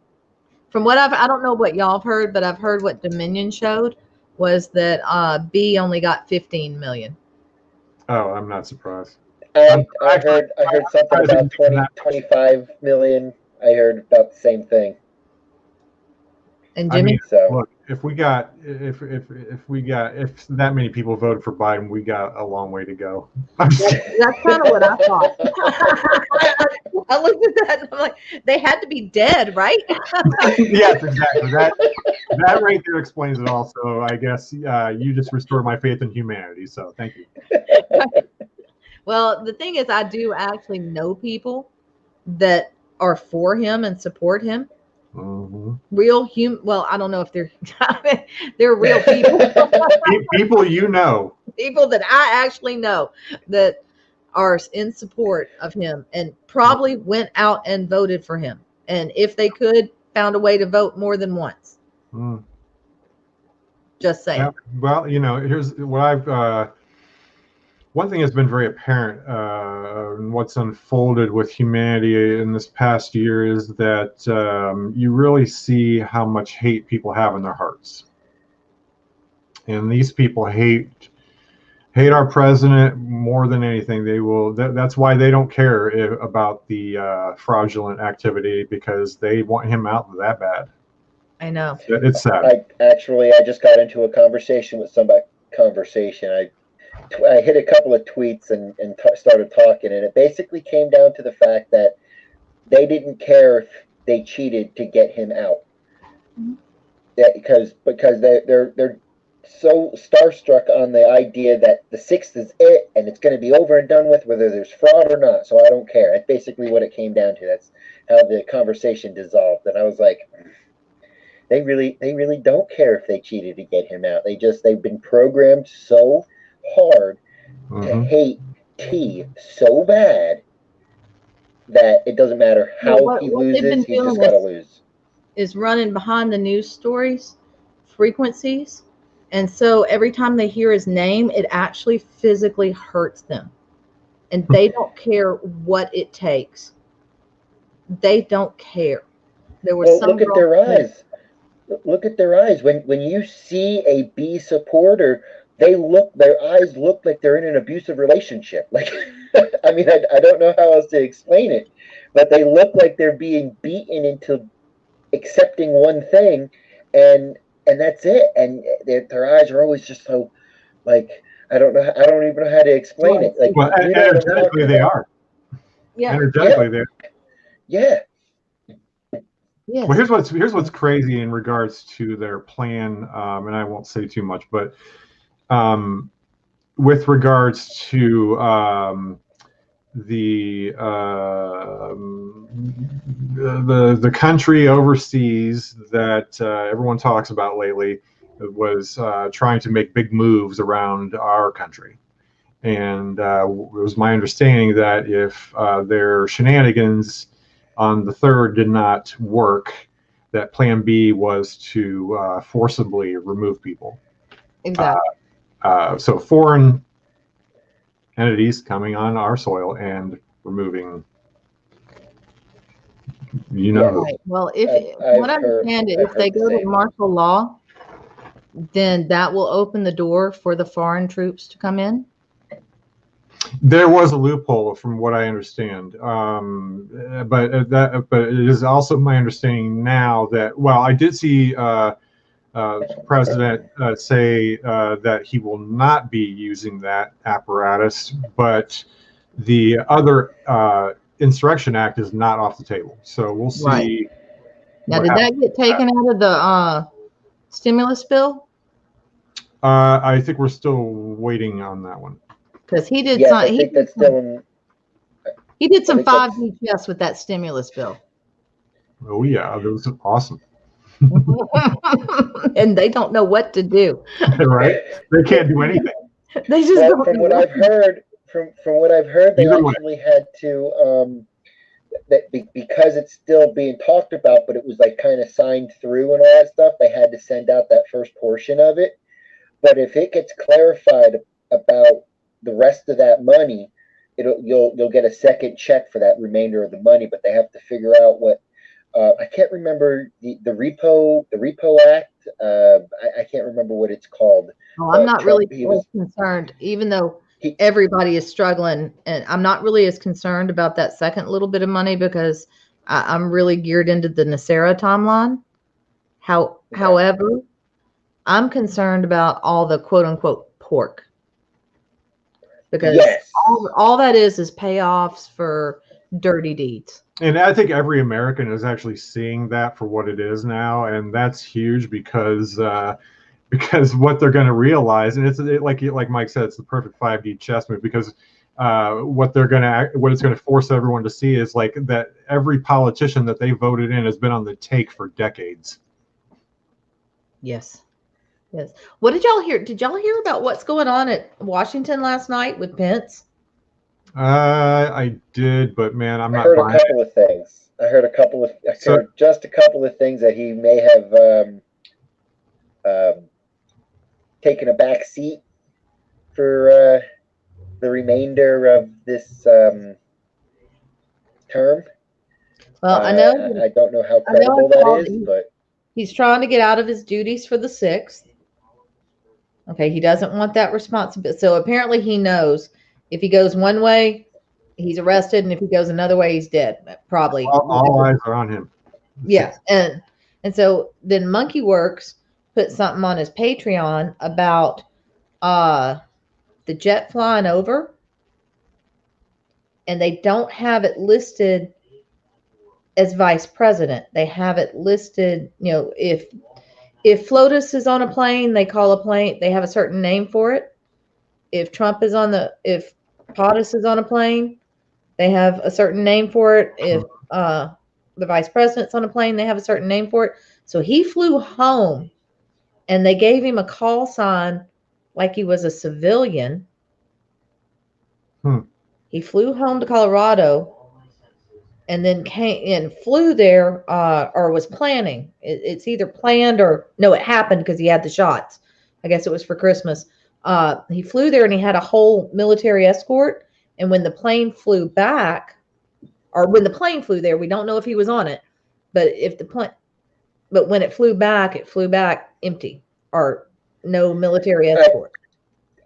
From what I don't know what y'all have heard, but I've heard what Dominion showed was that B only got 15 million. Oh, I'm not surprised. I heard something about 25 million. I heard about the same thing. And Jimmy, I mean, so look, if that many people voted for Biden, we got a long way to go. That's kind of what I thought. I looked at that and I'm like, they had to be dead, right? Yes, exactly. That right there explains it all. So I guess you just restored my faith in humanity. So thank you. Well, the thing is, I do actually know people that are for him and support him. Mm-hmm. Real well, I don't know if they're they're real people. People you know. People that I actually know that are in support of him and probably went out and voted for him. And if they could, found a way to vote more than once. Mm. Just saying. Yeah, well, you know, here's what I've one thing that's been very apparent in what's unfolded with humanity in this past year is that you really see how much hate people have in their hearts. And these people hate our president more than anything. They will. That's why they don't care about the fraudulent activity, because they want him out that bad. I know. It's sad. I just got into a conversation with somebody. I hit a couple of tweets and started talking, and it basically came down to the fact that they didn't care if they cheated to get him out. Because they're so starstruck on the idea that the 6th is it and it's going to be over and done with, whether there's fraud or not. So I don't care. That's basically what it came down to. That's how the conversation dissolved. And I was like, they really don't care if they cheated to get him out. They've been programmed so hard to hate T so bad that it doesn't matter how he loses, he's just got to lose. Is running behind the news stories, frequencies, and so every time they hear his name, it actually physically hurts them, and they don't care what it takes. They don't care. There was look at their eyes. Look at their eyes. When you see a B supporter, their eyes look like they're in an abusive relationship. Like, I mean, I don't know how else to explain it, but they look like they're being beaten into accepting one thing, and that's it. And their eyes are always just so, like, I don't even know how to explain it. Like, well, energetically they are. Yeah. Energetically they are. Yeah. Yes. Well, here's what's crazy in regards to their plan, and I won't say too much, but with regards to the country overseas that everyone talks about lately was trying to make big moves around our country. And it was my understanding that if their shenanigans on the 3rd did not work, that plan B was to forcibly remove people. Exactly. So foreign entities coming on our soil and removing You know who. Right. Well, if I've what I understand it, I've if they heard the go to same. martial law, then that will open the door for the foreign troops to come in. There was a loophole, from what I understand, but it is also my understanding now that, well, I did see President say that he will not be using that apparatus, but the other Insurrection Act is not off the table. So we'll see. Right. Now, what did happens. that get taken out of the stimulus bill? I think we're still waiting on that one. Because he did Yes, some, I think that's still in. he did some I think 5G chess with that stimulus bill. Oh yeah, that was awesome. And they don't know what to do. Right? They can't do anything. They just Well, don't from know what I've heard, from what I've heard, they Either way. actually had to because it's still being talked about, but it was like kind of signed through and all that stuff. They had to send out that first portion of it. But if it gets clarified about the rest of that money, you'll get a second check for that remainder of the money. But they have to figure out what. I can't remember the repo act. I can't remember what it's called. Oh, I'm not Trump, really as concerned, even though he- everybody is struggling, and I'm not really as concerned about that second little bit of money because I'm really geared into the Nasera timeline. However, I'm concerned about all the quote unquote pork because Yes. all that is payoffs for dirty deeds. And I think every American is actually seeing that for what it is now, and that's huge because what they're going to realize, and like Mike said, it's the perfect 5D chess move, because what it's going to force everyone to see is like that every politician that they voted in has been on the take for decades. Yes. Yes. What did y'all hear? Did y'all hear about what's going on at Washington last night with Pence? I did, but man, I'm I not heard a buying couple of things. I heard just a couple of things that he may have taken a back seat for the remainder of this term. Well, I know. I don't know how credible that is, but he's trying to get out of his duties for the 6th. Okay, he doesn't want that responsibility. So apparently he knows if he goes one way, he's arrested, and if he goes another way, he's dead. Probably. all eyes are on him. Yeah, and so then Monkey Works put something on his Patreon about the jet flying over, and they don't have it listed as vice president. They have it listed, if FLOTUS is on a plane, they call a plane, they have a certain name for it. If POTUS is on a plane, they have a certain name for it. If the vice president's on a plane, they have a certain name for it. So he flew home, and they gave him a call sign like he was a civilian. He flew home to Colorado and then came and flew there, or was planning. It's either planned or no, it happened because he had the shots. I guess it was for Christmas. He flew there and he had a whole military escort. And when the plane flew back, or when the plane flew there, we don't know if he was on it, but when it flew back empty, or no military escort.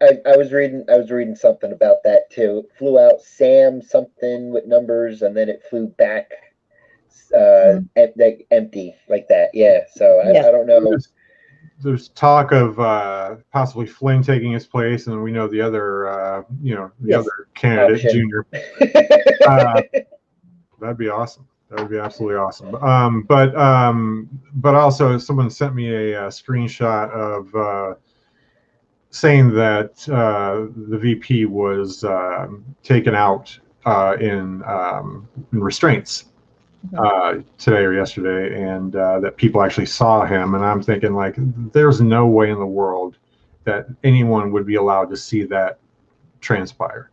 I was reading something about that too. It flew out Sam something with numbers, and then it flew back empty like that. Yeah. So I don't know. There's talk of possibly Flynn taking his place, and we know the other other candidate, Option. Junior. That'd be awesome. That would be absolutely awesome. But also someone sent me a screenshot of saying that the VP was taken out in restraints today or yesterday, and that people actually saw him. And I'm thinking, like, there's no way in the world that anyone would be allowed to see that transpire,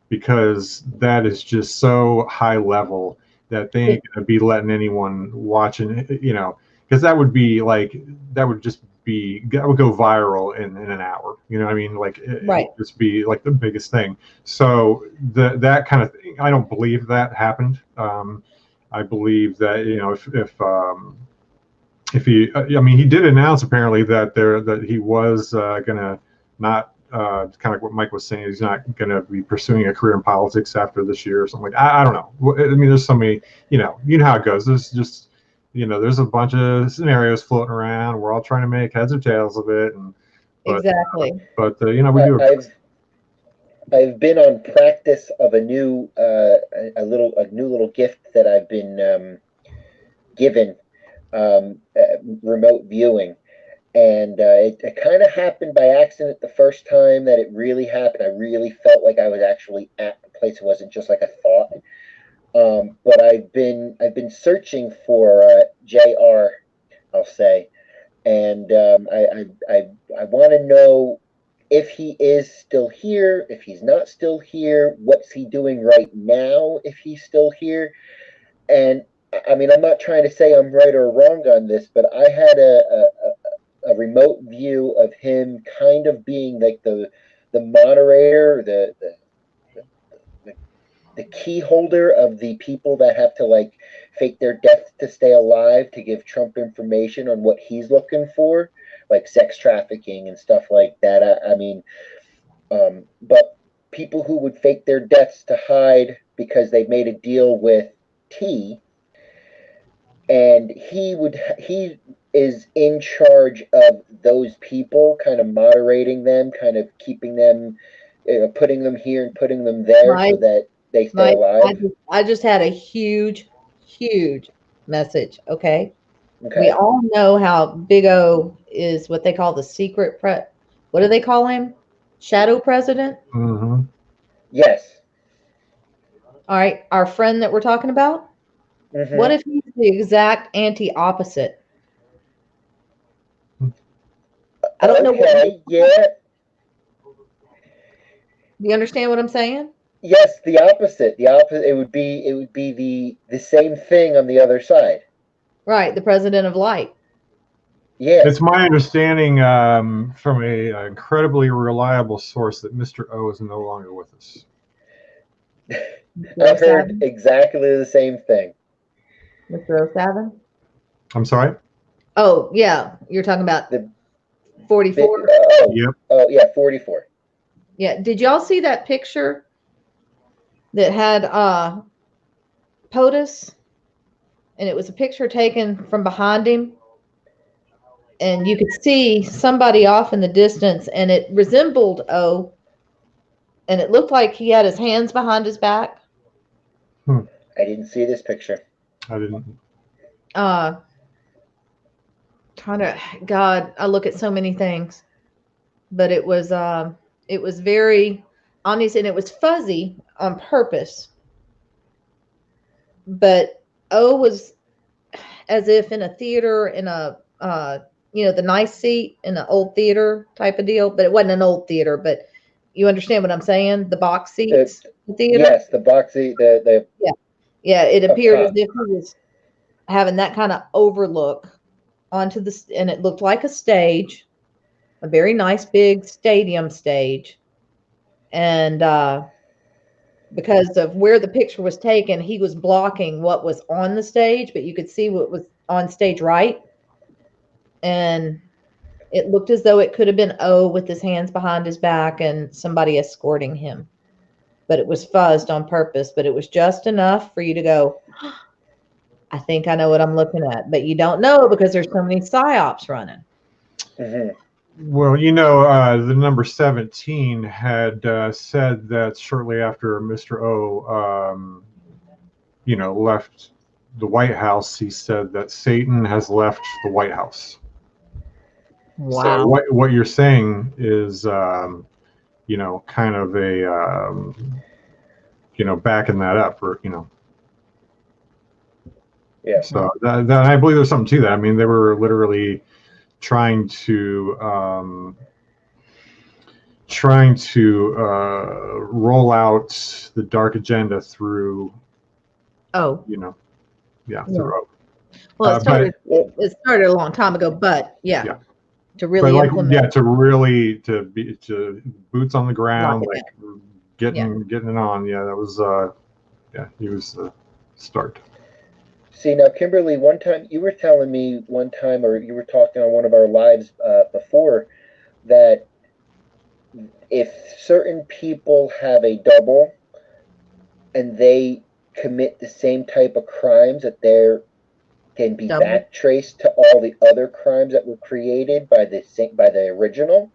because that is just so high level that they ain't gonna be letting anyone watching, because that would go viral in an hour. You know what I mean? Like, it would just be like the biggest thing. So that kind of thing, I don't believe that happened. I believe that, you know, if he, I mean, he did announce apparently that he was going to not, kind of like what Mike was saying, he's not going to be pursuing a career in politics after this year or something like. I don't know. I mean, there's so many, you know how it goes. There's just, you know, there's a bunch of scenarios floating around. We're all trying to make heads or tails of it, and Exactly. But you know, we do. I've been on practice of a new new little gift that I've been given, remote viewing, and it kind of happened by accident the first time that it really happened. I really felt like I was actually at the place. It wasn't just like a thought. But I've been searching for JR, I'll say, and I want to know if he is still here, if he's not still here, what's he doing right now if he's still here. And I mean, I'm not trying to say I'm right or wrong on this, but I had a remote view of him kind of being like the moderator, the key holder of the people that have to like fake their death to stay alive to give Trump information on what he's looking for, like sex trafficking and stuff like that. I mean, but people who would fake their deaths to hide because they made a deal with T, and he is in charge of those people, kind of moderating them, kind of keeping them, putting them here and putting them there, so that they stay alive. I just had a huge message. Okay. We all know how Big O is what they call the secret what do they call him? Shadow president? Mm-hmm. Yes. All right. Our friend that we're talking about? Mm-hmm. What if he's the exact anti-opposite? I don't know what. Yeah. Do you understand what I'm saying? Yes, the opposite. The opposite. It would be the same thing on the other side. Right, the president of light. Yeah. It's my understanding from a incredibly reliable source that Mr. O is no longer with us. I heard exactly the same thing. Mr. 07? I'm sorry? Oh, yeah. You're talking about the 44? Yep. Oh, yeah, 44. Yeah. Did y'all see that picture that had POTUS? And it was a picture taken from behind him. And you could see somebody off in the distance, and it resembled O. And it looked like he had his hands behind his back. I didn't see this picture. I didn't. God, I look at so many things. But it was very honest, and it was fuzzy on purpose. But O was as if in a theater, in a the nice seat in an old theater type of deal, but it wasn't an old theater, but you understand what I'm saying? The box seats, the theater. Yes, the box seat, yeah. It appeared as if he was having that kind of overlook onto and it looked like a stage, a very nice big stadium stage, and because of where the picture was taken, he was blocking what was on the stage, but you could see what was on stage right. And it looked as though it could have been O with his hands behind his back and somebody escorting him. But it was fuzzed on purpose, but it was just enough for you to go, I think I know what I'm looking at. But you don't know because there's so many psyops running. Mm-hmm. Well, the number 17 had said that shortly after Mr. O, left the White House, he said that Satan has left the White House. Wow. So what you're saying is, kind of a, backing that up, or, Yeah. So that I believe there's something to that. I mean, they were literally trying to roll out the dark agenda through. Oh. Through O. Well, it started a long time ago, but yeah. To really implement. To boots on the ground, getting it on. Yeah, that was he was the start. See, now, Kimberly, one time you were telling me one time, or you were talking on one of our lives before, that if certain people have a double and they commit the same type of crimes, that there can be Double. back traced to all the other crimes that were created by the original.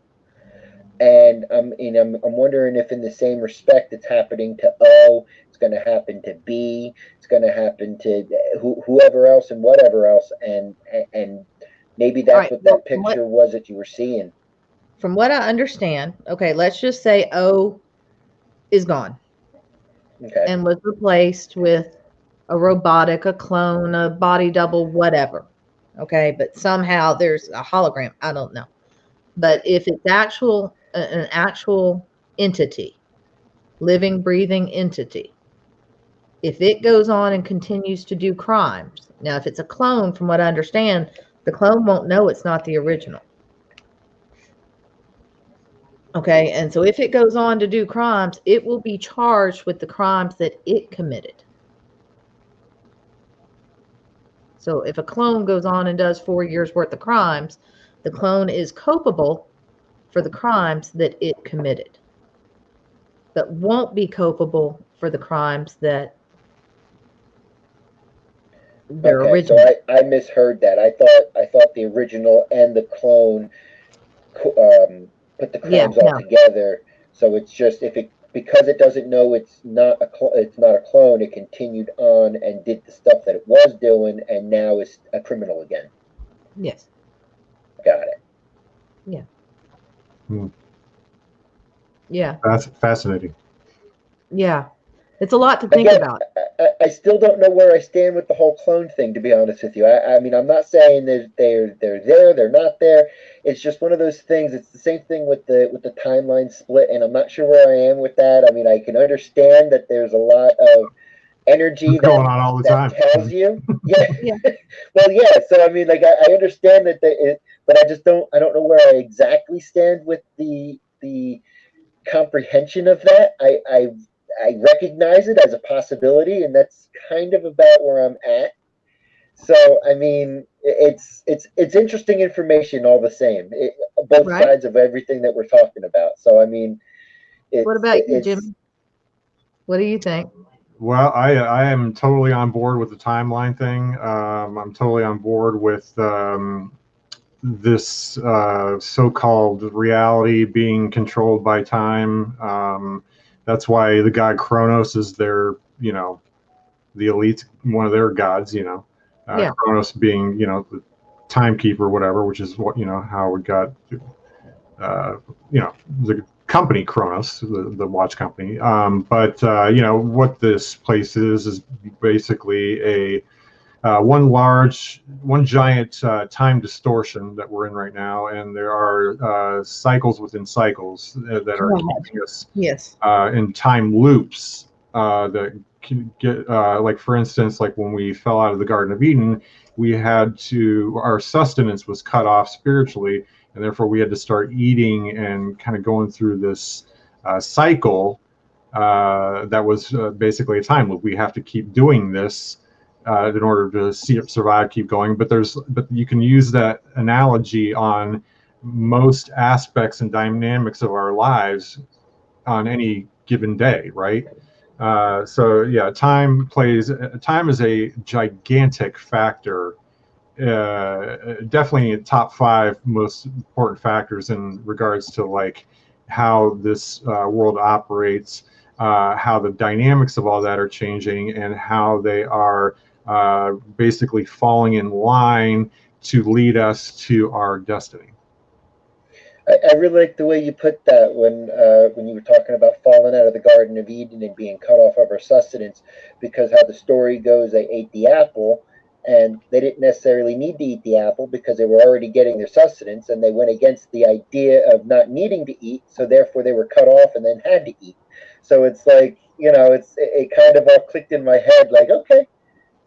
And I'm wondering if, in the same respect, it's happening to O, it's going to happen to B, it's going to happen to whoever else and whatever else, and maybe All that's right. what Well, that picture was that you were seeing. from what I understand, okay, let's just say O is gone Okay. and was replaced with a robotic, a clone, a body double, whatever. Okay, but somehow there's a hologram. I don't know. But if it's an actual entity, living, breathing entity, if it goes on and continues to do crimes, now if it's a clone, from what I understand, the clone won't know it's not the original. Okay, and so if it goes on to do crimes, it will be charged with the crimes that it committed. So if a clone goes on and does 4 years worth of crimes, the clone is culpable for the crimes that it committed, but won't be culpable for the crimes that their Okay, so original. I misheard that. I thought the original and the clone put the Yeah, crimes all no. together. So it's just, if it, because it doesn't know it's not a clone, it continued on and did the stuff that it was doing, and now is a criminal again. Yes. Got it. Yeah. Hmm. Yeah. That's fascinating. Yeah. It's a lot to think Again, about. I still don't know where I stand with the whole clone thing, to be honest with you. I mean, I'm not saying that they're there, they're not there. It's just one of those things. It's the same thing with the timeline split, and I'm not sure where I am with that. I mean, I can understand that there's a lot of energy It's going on all the that time. tells you. Yeah. Yeah. Well, yeah. So I mean, like, I understand that but I don't know where I exactly stand with the comprehension of that. I recognize it as a possibility, and that's kind of about where I'm at. So I mean, it's interesting information all the same. Both Right. sides of everything that we're talking about. So I mean, What about you, Jimmy? What do you think? Well, I am totally on board with the timeline thing. I'm totally on board with this so-called reality being controlled by time. That's why the god Kronos is their, the elite, one of their gods. Yeah. Kronos being, the timekeeper, whatever, which is what how we got, the company Kronos, the watch company. But what this place is basically a one giant time distortion that we're in right now, and there are cycles within cycles that are keeping us Yes. in time loops that can get, like, for instance, like when we fell out of the Garden of Eden, our sustenance was cut off spiritually, and therefore we had to start eating and kind of going through this cycle that was basically a time loop. We have to keep doing this in order to see it survive, keep going. But you can use that analogy on most aspects and dynamics of our lives on any given day, right? So yeah, time is a gigantic factor. Definitely top 5 most important factors in regards to like how this world operates, how the dynamics of all that are changing, and how they are basically falling in line to lead us to our destiny. I really like the way you put that when you were talking about falling out of the Garden of Eden and being cut off of our sustenance, because how the story goes, they ate the apple, and they didn't necessarily need to eat the apple because they were already getting their sustenance, and they went against the idea of not needing to eat, so therefore they were cut off and then had to eat. So it's like, it kind of all clicked in my head, like, okay,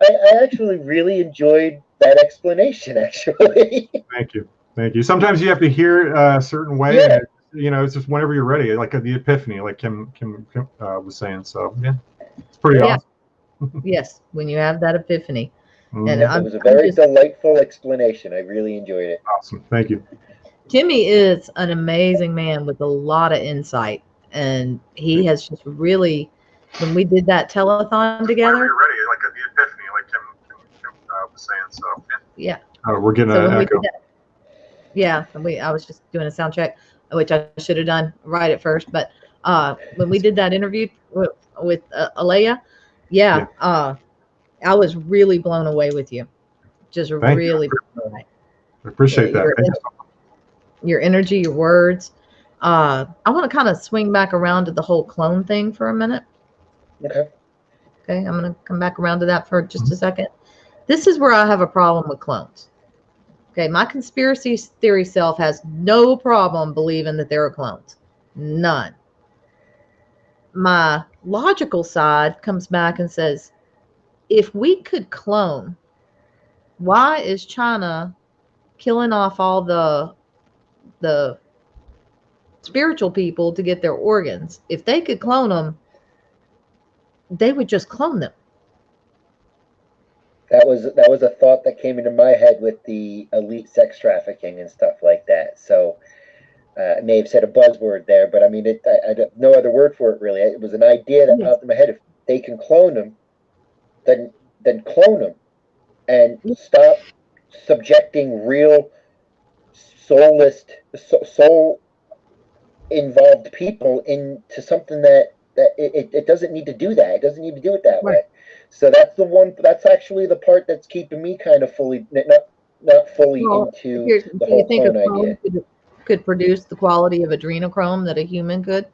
I actually really enjoyed that explanation, actually. Thank you. Sometimes you have to hear a certain way, Yeah. and it's just whenever you're ready, like the epiphany, like Kim was saying. So yeah, it's pretty Yeah. awesome. Yes. When you have that epiphany. And It was a very delightful explanation. I really enjoyed it. Awesome. Thank you. Jimmy is an amazing man with a lot of insight, and he has just really, when we did that telethon together. Whenever you're ready, like the epiphany, like Kim was saying. So yeah. We're getting So an echo. Yeah, I was just doing a sound check, which I should have done right at first. But when we did that interview with Alea, I was really blown away with you. Just Thank really you. blown away. I appreciate that. Your energy, your words. I want to kind of swing back around to the whole clone thing for a minute. Okay. Okay, I'm going to come back around to that for just a second. This is where I have a problem with clones. Okay, my conspiracy theory self has no problem believing that there are clones. None. My logical side comes back and says, if we could clone, why is China killing off all the spiritual people to get their organs? If they could clone them, they would just clone them. That was a thought that came into my head with the elite sex trafficking and stuff like that. So I may have said a buzzword there, but I mean, I no other word for it really. It was an idea that popped in my head. If they can clone them, then clone them, and stop subjecting real soulless, soul involved people into something that it doesn't need to do that. It doesn't need to do it that way. So that's actually the part that's keeping me kind of fully not fully into the whole clone idea. Could produce the quality of adrenochrome that a human could?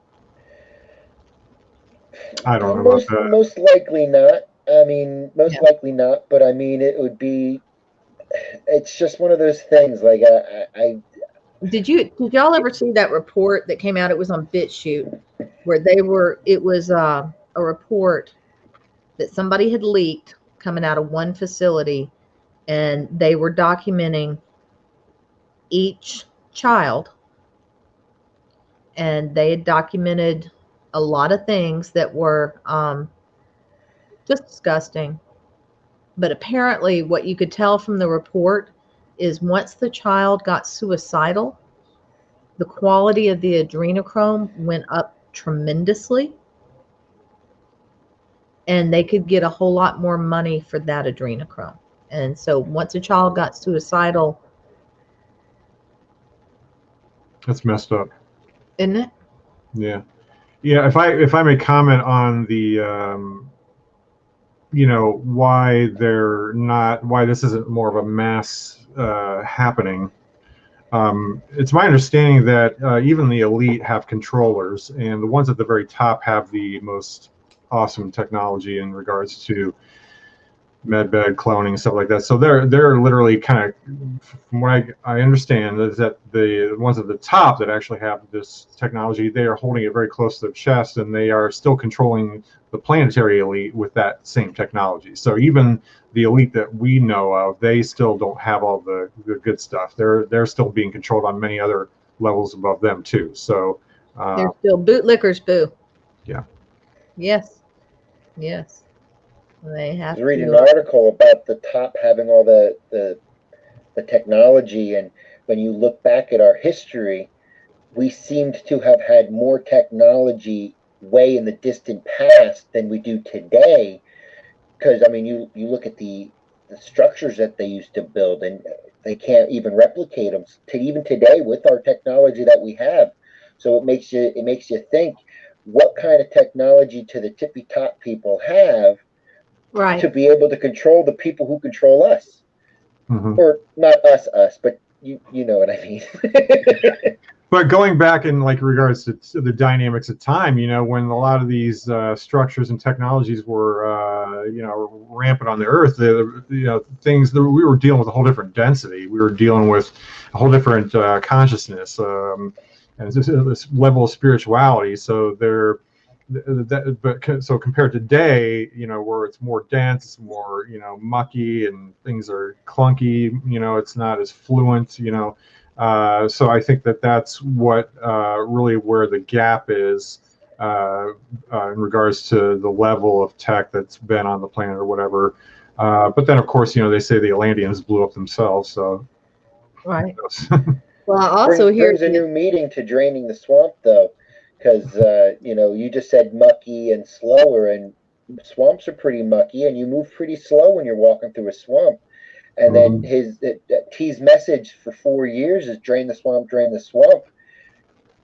I don't know about that. Most likely not. I mean, likely not. But I mean, it would be. It's just one of those things. Like Did y'all ever see that report that came out? It was on BitChute, where it was a report that somebody had leaked coming out of one facility, and they were documenting each child, and they had documented a lot of things that were just disgusting. But apparently what you could tell from the report is once the child got suicidal, the quality of the adrenochrome went up tremendously, and they could get a whole lot more money for that adrenochrome. And so once a child got suicidal, that's messed up, isn't it? Yeah. If I may comment on the why this isn't more of a mass happening. It's my understanding that even the elite have controllers, and the ones at the very top have the most awesome technology in regards to medbed cloning and stuff like that. So they're literally kind of, from what I understand, is that the ones at the top that actually have this technology, they are holding it very close to their chest, and they are still controlling the planetary elite with that same technology. So even the elite that we know of, they still don't have all the good stuff. They're still being controlled on many other levels above them too. So they're still bootlickers, boo. Yeah. Yes. Yes. They have. I was reading an article about the top having all the technology, and when you look back at our history, we seemed to have had more technology way in the distant past than we do today. Because I mean, you look at the structures that they used to build, and they can't even replicate them even today with our technology that we have. So it makes you think, what kind of technology do the tippy top people have, right, to be able to control the people who control us? Mm-hmm. Or not us, but you know what I mean. But going back in like regards to the dynamics of time, when a lot of these structures and technologies were, rampant on the Earth, things that we were dealing with a whole different density. We were dealing with a whole different consciousness and this level of spirituality. So so compared to today, where it's more dense, more mucky, and things are clunky. It's not as fluent. So I think that's what really where the gap is in regards to the level of tech that's been on the planet or whatever. But then, of course, they say the Atlanteans blew up themselves. So, right. Well, I also hear brings a new meaning to draining the swamp, though, because you just said mucky and slower, and swamps are pretty mucky, and you move pretty slow when you're walking through a swamp. And then T's message for 4 years is drain the swamp, drain the swamp.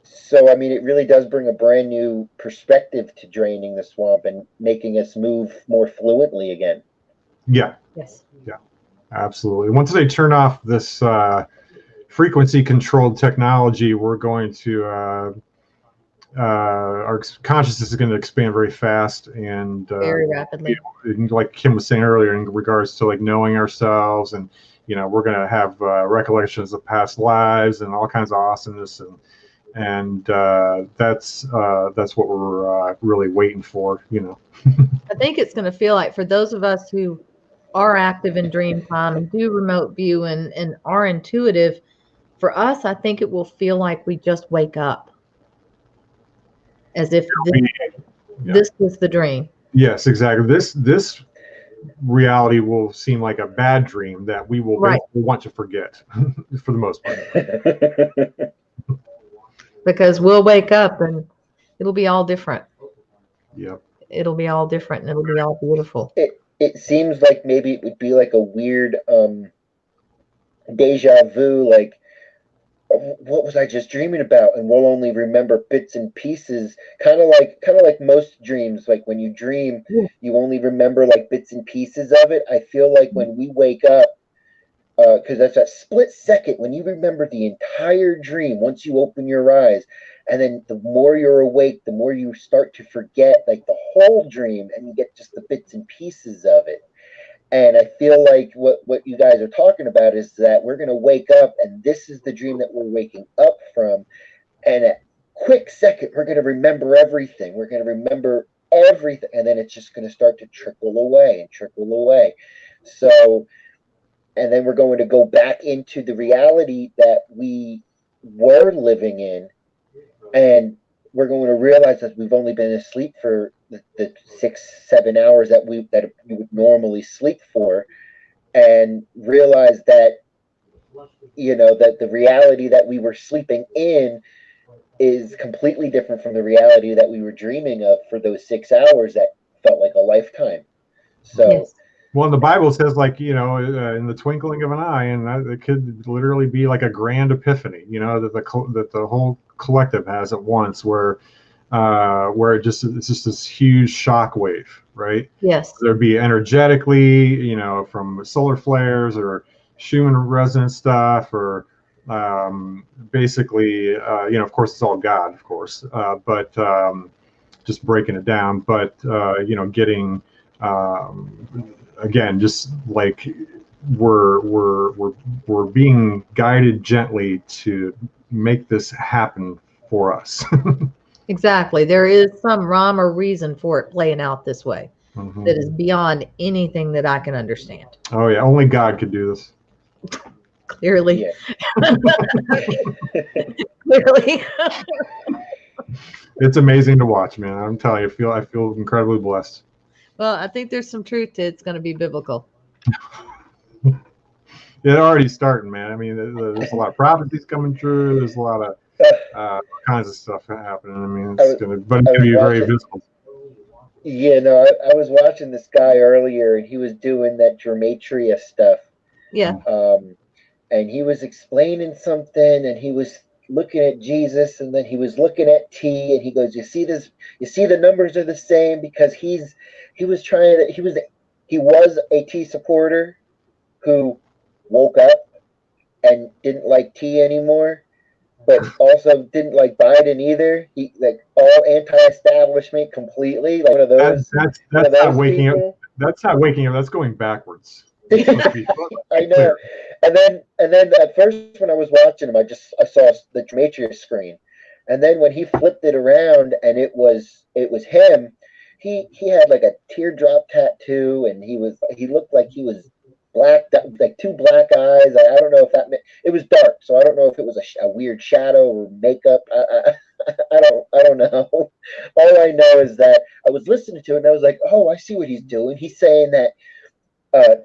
So, I mean, it really does bring a brand new perspective to draining the swamp and making us move more fluently again. Yeah. Yes. Yeah, absolutely. Once they turn off this frequency controlled technology, we're going to, our consciousness is going to expand very fast and very rapidly. Like Kim was saying earlier, in regards to like knowing ourselves, and we're going to have recollections of past lives and all kinds of awesomeness, and that's what we're really waiting for. I think it's going to feel like, for those of us who are active in dream time and do remote view and are intuitive, for us, I think it will feel like we just wake up, as if this was the dream. Yes, exactly. This reality will seem like a bad dream that we will basically want to forget for the most part. Because we'll wake up and it'll be all different. Yep. It'll be all different and it'll be all beautiful. It seems like maybe it would be like a weird deja vu, like, what was I just dreaming about? And we'll only remember bits and pieces, kind of like most dreams. Like when you dream, you only remember like bits and pieces of it. I feel like when we wake up, because that's that split second when you remember the entire dream once you open your eyes, and then the more you're awake, the more you start to forget like the whole dream, and you get just the bits and pieces of it. And I feel like what you guys are talking about is that we're going to wake up, and this is the dream that we're waking up from. And at quick second, we're going to remember everything. We're going to remember everything. And then it's just going to start to trickle away and trickle away. So, and then we're going to go back into the reality that we were living in. And we're going to realize that we've only been asleep for the 6-7 hours that we would normally sleep for, and realize that that the reality that we were sleeping in is completely different from the reality that we were dreaming of for those 6 hours that felt like a lifetime. So yes. Well, the Bible says, like, in the twinkling of an eye, and it could literally be like a grand epiphany, that the whole collective has at once, where it's just this huge shock wave, right? Yes. There'd be energetically, from solar flares or Schumann resonance stuff, or basically, of course, it's all God, of course, but just breaking it down, but getting again, just like we're being guided gently to make this happen for us. Exactly. There is some rhyme or reason for it playing out this way that is beyond anything that I can understand. Oh yeah, only God could do this. Clearly. Yeah. Clearly. It's amazing to watch, man. I'm telling you, I feel incredibly blessed. Well, I think there's some truth to it's going to be biblical. It's already starting, man. I mean, there's a lot of prophecies coming true. There's a lot of kinds of stuff happening. I mean, it's going to be very visible. Yeah, no, I was watching this guy earlier, and he was doing that gematria stuff. Yeah. And he was explaining something, and he was looking at Jesus, and then he was looking at T, and he goes, "You see this? You see the numbers are the same," because he was a T supporter who woke up and didn't like T anymore, but also didn't like Biden either. He like all anti-establishment completely, like one of those. That's not waking people. Up. That's not waking up. That's going backwards. I know. And then at first when I was watching him, I saw the gematria screen, and then when he flipped it around and it was him, he had like a teardrop tattoo, and he looked like he was black, like two black eyes. I don't know if that meant, it was dark, so I don't know if it was a weird shadow or makeup. I don't know. All I know is that I was listening to it and I was like, oh, I see what he's doing. He's saying that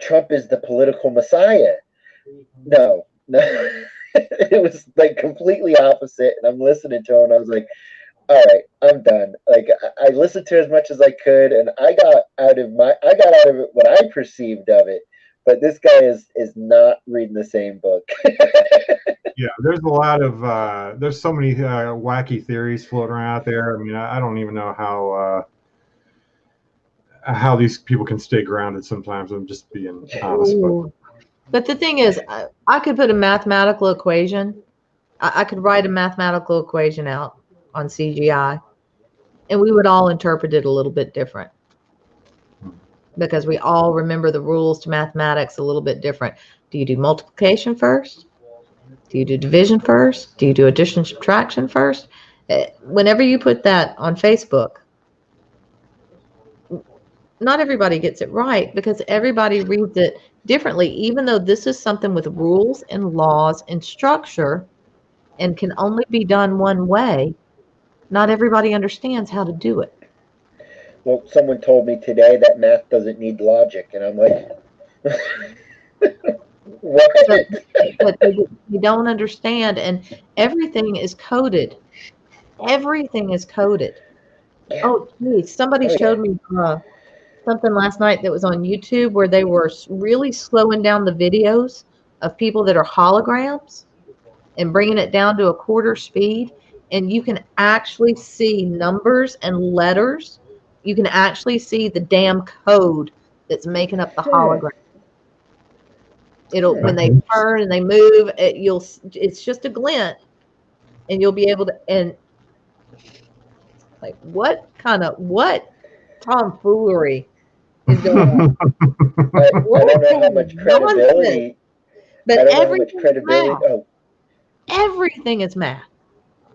Trump is the political messiah. No. It was like completely opposite. And I'm listening to him and I was like, all right, I'm done. Like I listened to as much as I could, and I got out of it what I perceived of it. But this guy is not reading the same book. Yeah, there's a lot of there's so many wacky theories floating around out there. I mean, I don't even know how these people can stay grounded sometimes. I'm just being honest. But the thing is, I could put a mathematical equation. I could write a mathematical equation out on CGI, and we would all interpret it a little bit different because we all remember the rules to mathematics a little bit different. Do you do multiplication first? Do you do division first? Do you do addition and subtraction first? Whenever you put that on Facebook, not everybody gets it right because everybody reads it differently, even though this is something with rules and laws and structure and can only be done one way. Not everybody understands how to do it. Well, someone told me today that math doesn't need logic, and I'm like, what? But they don't understand, and everything is coded. Everything is coded. Yeah. Oh, geez, somebody showed me something last night that was on YouTube where they were really slowing down the videos of people that are holograms and bringing it down to a quarter speed. And you can actually see numbers and letters. You can actually see the damn code that's making up the hologram. It'll when they turn and they move, it's just a glint, and you'll be able to. And like, what tomfoolery is going on? I don't know how much credibility. But I don't know how much credibility. Everything is math.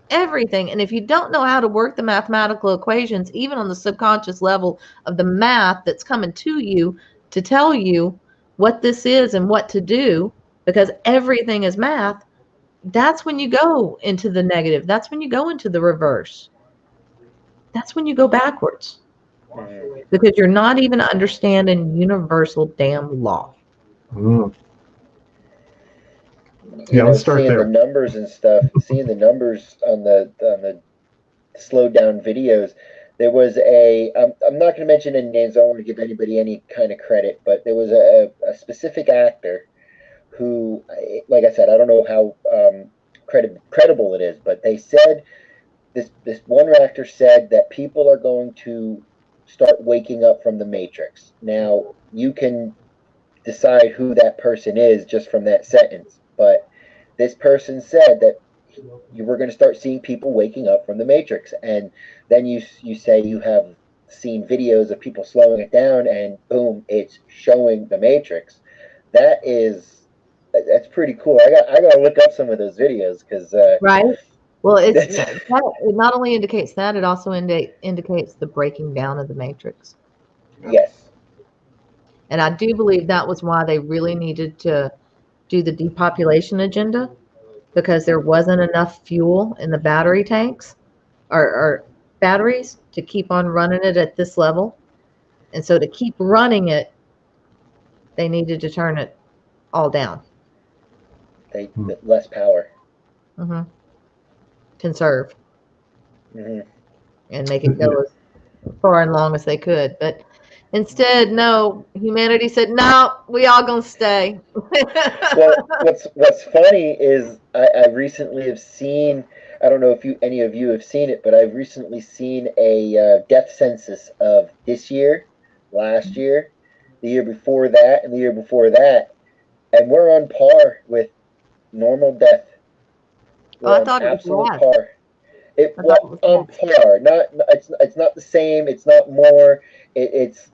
Everything. And if you don't know how to work the mathematical equations, even on the subconscious level of the math that's coming to you to tell you what this is and what to do, because everything is math, that's when you go into the negative. That's when you go into the reverse. That's when you go backwards. Because you're not even understanding universal damn law. You know, seeing the numbers and stuff, seeing the numbers on the slowed down videos. There was I'm not going to mention any names. I don't want to give anybody any kind of credit, but there was a specific actor who, like I said, I don't know how credible it is, but they said this one actor said that people are going to start waking up from the Matrix. Now, you can decide who that person is just from that sentence, but this person said that you were going to start seeing people waking up from the Matrix, and then you say you have seen videos of people slowing it down, and boom, it's showing the Matrix. That's pretty cool. I got to look up some of those videos because right. Well, it not only indicates that, it also indicates the breaking down of the Matrix. Yes. And I do believe that was why they really needed to do the depopulation agenda, because there wasn't enough fuel in the battery tanks or batteries to keep on running it at this level. And so to keep running it, they needed to turn it all down. Less power. Conserve. And make it go as far and long as they could. But instead, no, humanity said, no, we all gonna stay. Well, what's funny is I recently have seen, I don't know if any of you have seen it, but I've recently seen a death census of this year, last year, the year before that, and the year before that, and we're on par with normal death. I thought it was less. Par. On par. It's not the same. It's not more. It's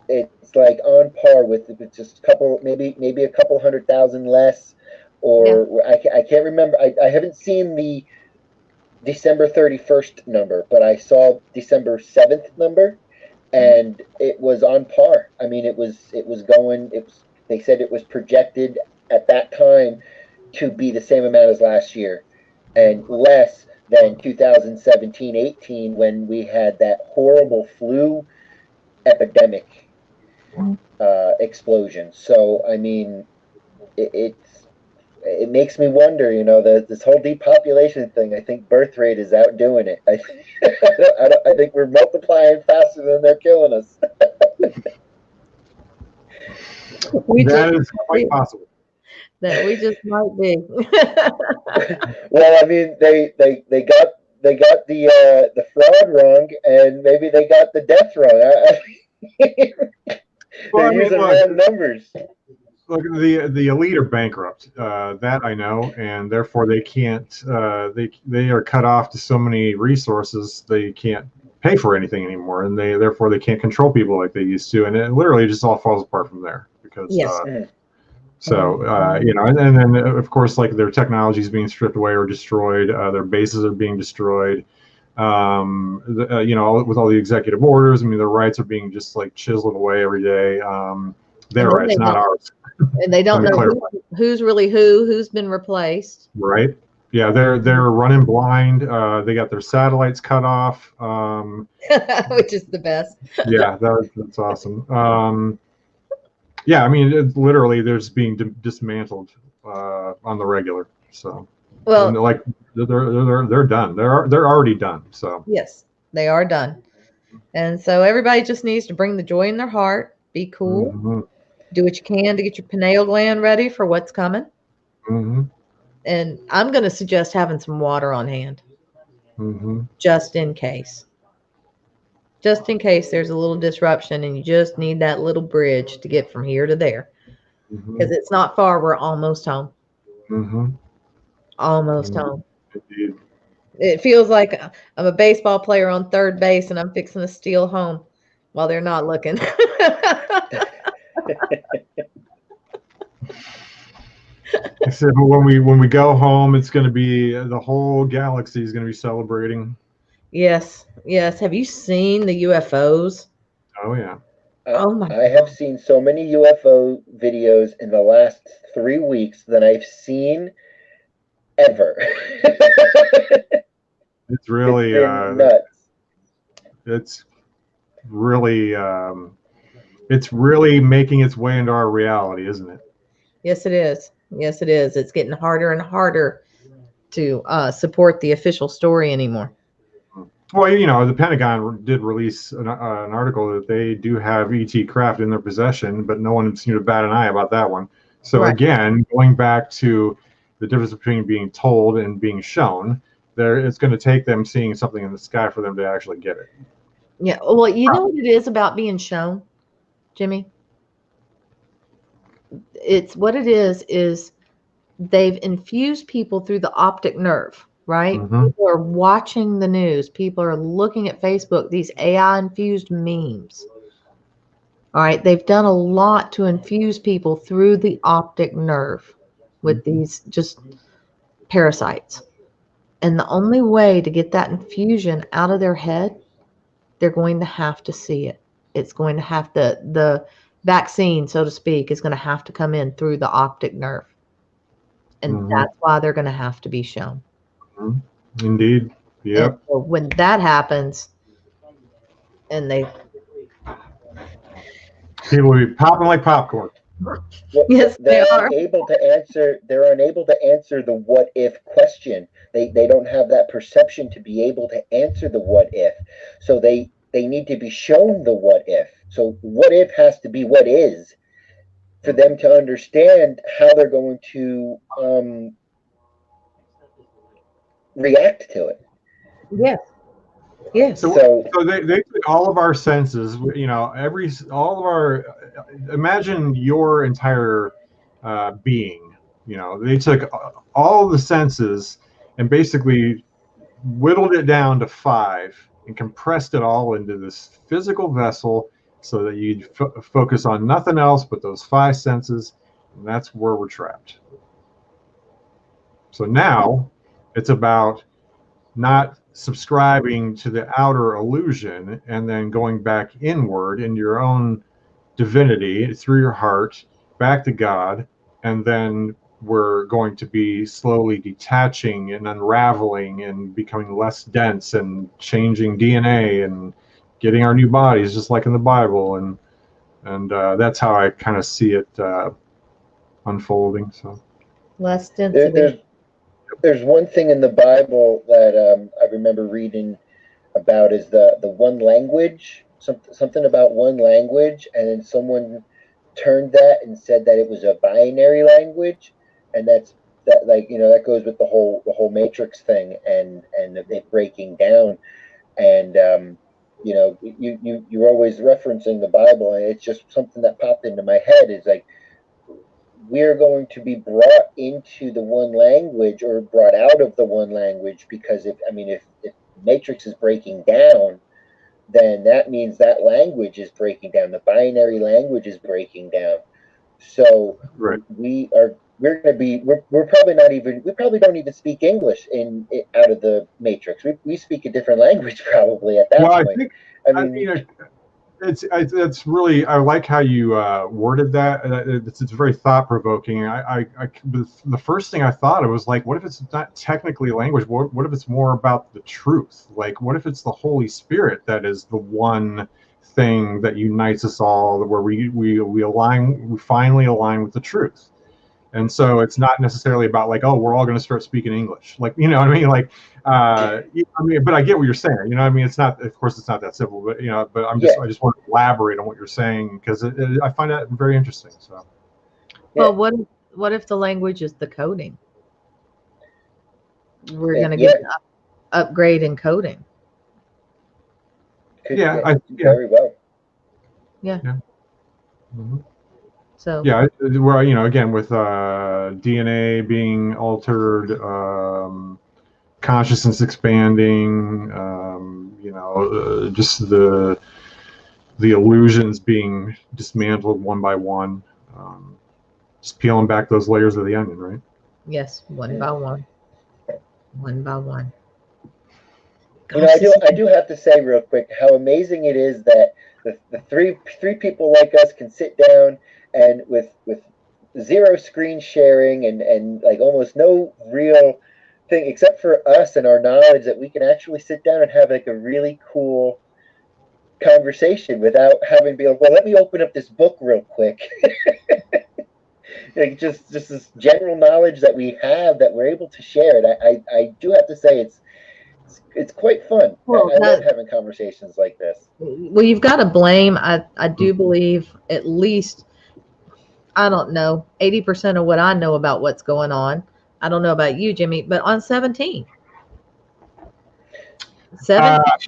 like on par with just a couple, maybe a couple 100,000 less, or yeah. I can't remember. I haven't seen the December 31st number, but I saw December 7th number, and it was on par. I mean, it was going. They said it was projected at that time to be the same amount as last year, and less than 2017-18 when we had that horrible flu epidemic. explosion. So I mean, it makes me wonder, this whole depopulation thing. I think birth rate is outdoing it. I think we're multiplying faster than they're killing us. That is quite possible. That we just might be. Well, I mean, they got the fraud wrong, and maybe they got the death wrong. They're using random numbers. Look, the elite are bankrupt. That I know, and therefore they can't. They are cut off to so many resources. They can't pay for anything anymore, and therefore they can't control people like they used to. And it literally just all falls apart from there because. Yes. So and then of course, like their technology is being stripped away or destroyed. Their bases are being destroyed. With all the executive orders, I mean, their rights are being just like chiseled away every day. Their rights, not ours. And they don't know who's really who's been replaced. Right. Yeah, they're running blind. They got their satellites cut off. Which is the best. Yeah, that's awesome. Yeah, I mean, literally, they're just being dismantled on the regular. So, well, like they're done. They're already done. So yes, they are done. And so everybody just needs to bring the joy in their heart. Be cool. Mm-hmm. Do what you can to get your pineal gland ready for what's coming. Mm-hmm. And I'm going to suggest having some water on hand, just in case. Just in case there's a little disruption and you just need that little bridge to get from here to there. Because it's not far. We're almost home. Almost home. Indeed. It feels like I'm a baseball player on third base and I'm fixing to steal home while they're not looking. I said, when we go home, it's going to be the whole galaxy is going to be celebrating. Yes. Have you seen the UFOs? Oh yeah. Oh my! I have seen so many UFO videos in the last 3 weeks than I've seen ever. It's really nuts. It's really making its way into our reality, isn't it? Yes, it is. It's getting harder and harder to support the official story anymore. Well, the Pentagon did release an article that they do have ET craft in their possession, but no one seemed to bat an eye about that one. So again, going back to the difference between being told and being shown, it's going to take them seeing something in the sky for them to actually get it. Yeah. Well, you know what it is about being shown, Jimmy? It's what it is they've infused people through the optic nerve, right? People are watching the news. People are looking at Facebook, these AI infused memes. All right. They've done a lot to infuse people through the optic nerve with these just parasites. And the only way to get that infusion out of their head, they're going to have to see it. It's going to have the vaccine, so to speak, is going to have to come in through the optic nerve. And that's why they're going to have to be shown. Indeed. Yep. So when that happens, and people will be popping like popcorn. Well, yes, they're unable to answer the what if question. They don't have that perception to be able to answer the what if. So they need to be shown the what if. So what if has to be what is for them to understand how they're going to react to it. Yes. Yes. So they took all of our senses, imagine your entire being, they took all the senses and basically whittled it down to 5 and compressed it all into this physical vessel so that you'd focus on nothing else but those 5 senses, and that's where we're trapped. So now it's about not subscribing to the outer illusion and then going back inward in your own divinity through your heart back to God, and then we're going to be slowly detaching and unraveling and becoming less dense and changing DNA and getting our new bodies just like in the Bible. And And that's how I kind of see it unfolding. So Less There, density. there's one thing in the Bible that I remember reading about is the one language, something about one language, and then someone turned that and said that it was a binary language, and that, like, that goes with the whole matrix thing, and it breaking down. And you're always referencing the Bible, and it's just something that popped into my head is like, we're going to be brought into the one language, or brought out of the one language, because if matrix is breaking down, then that means that language is breaking down. The binary language is breaking down. So right. we're going to be we're probably not even we probably don't even speak English out of the matrix. We speak a different language probably at that Well, point. I mean, it's really, I like how you worded that. It's very thought provoking. The first thing I thought of was like, what if it's not technically a language? What if it's more about the truth? Like, what if it's the Holy Spirit that is the one thing that unites us all, where we finally align with the truth? And so it's not necessarily about like, oh, we're all going to start speaking English. Like, you know what I mean? Like, but I get what you're saying. You know what I mean? It's not, of course, it's not that simple, but, but I just want to elaborate on what you're saying, because I find that very interesting. So. Well, what if the language is the coding? We're going to get an upgrade in coding. Very well. Yeah. Mm-hmm. So yeah, where again with DNA being altered, consciousness expanding, just the illusions being dismantled one by one, just peeling back those layers of the onion, right? Yes, one by one. I do have to say real quick how amazing it is that the three people like us can sit down and with zero screen sharing and like almost no real thing except for us and our knowledge, that we can actually sit down and have like a really cool conversation without having to be like, well, let me open up this book real quick. Like just this general knowledge that we have that we're able to share. And I do have to say it's quite fun. Well, I love having conversations like this. Well, you've got to blame. I do believe at least, I don't know, 80% of what I know about what's going on. I don't know about you, Jimmy, but on 17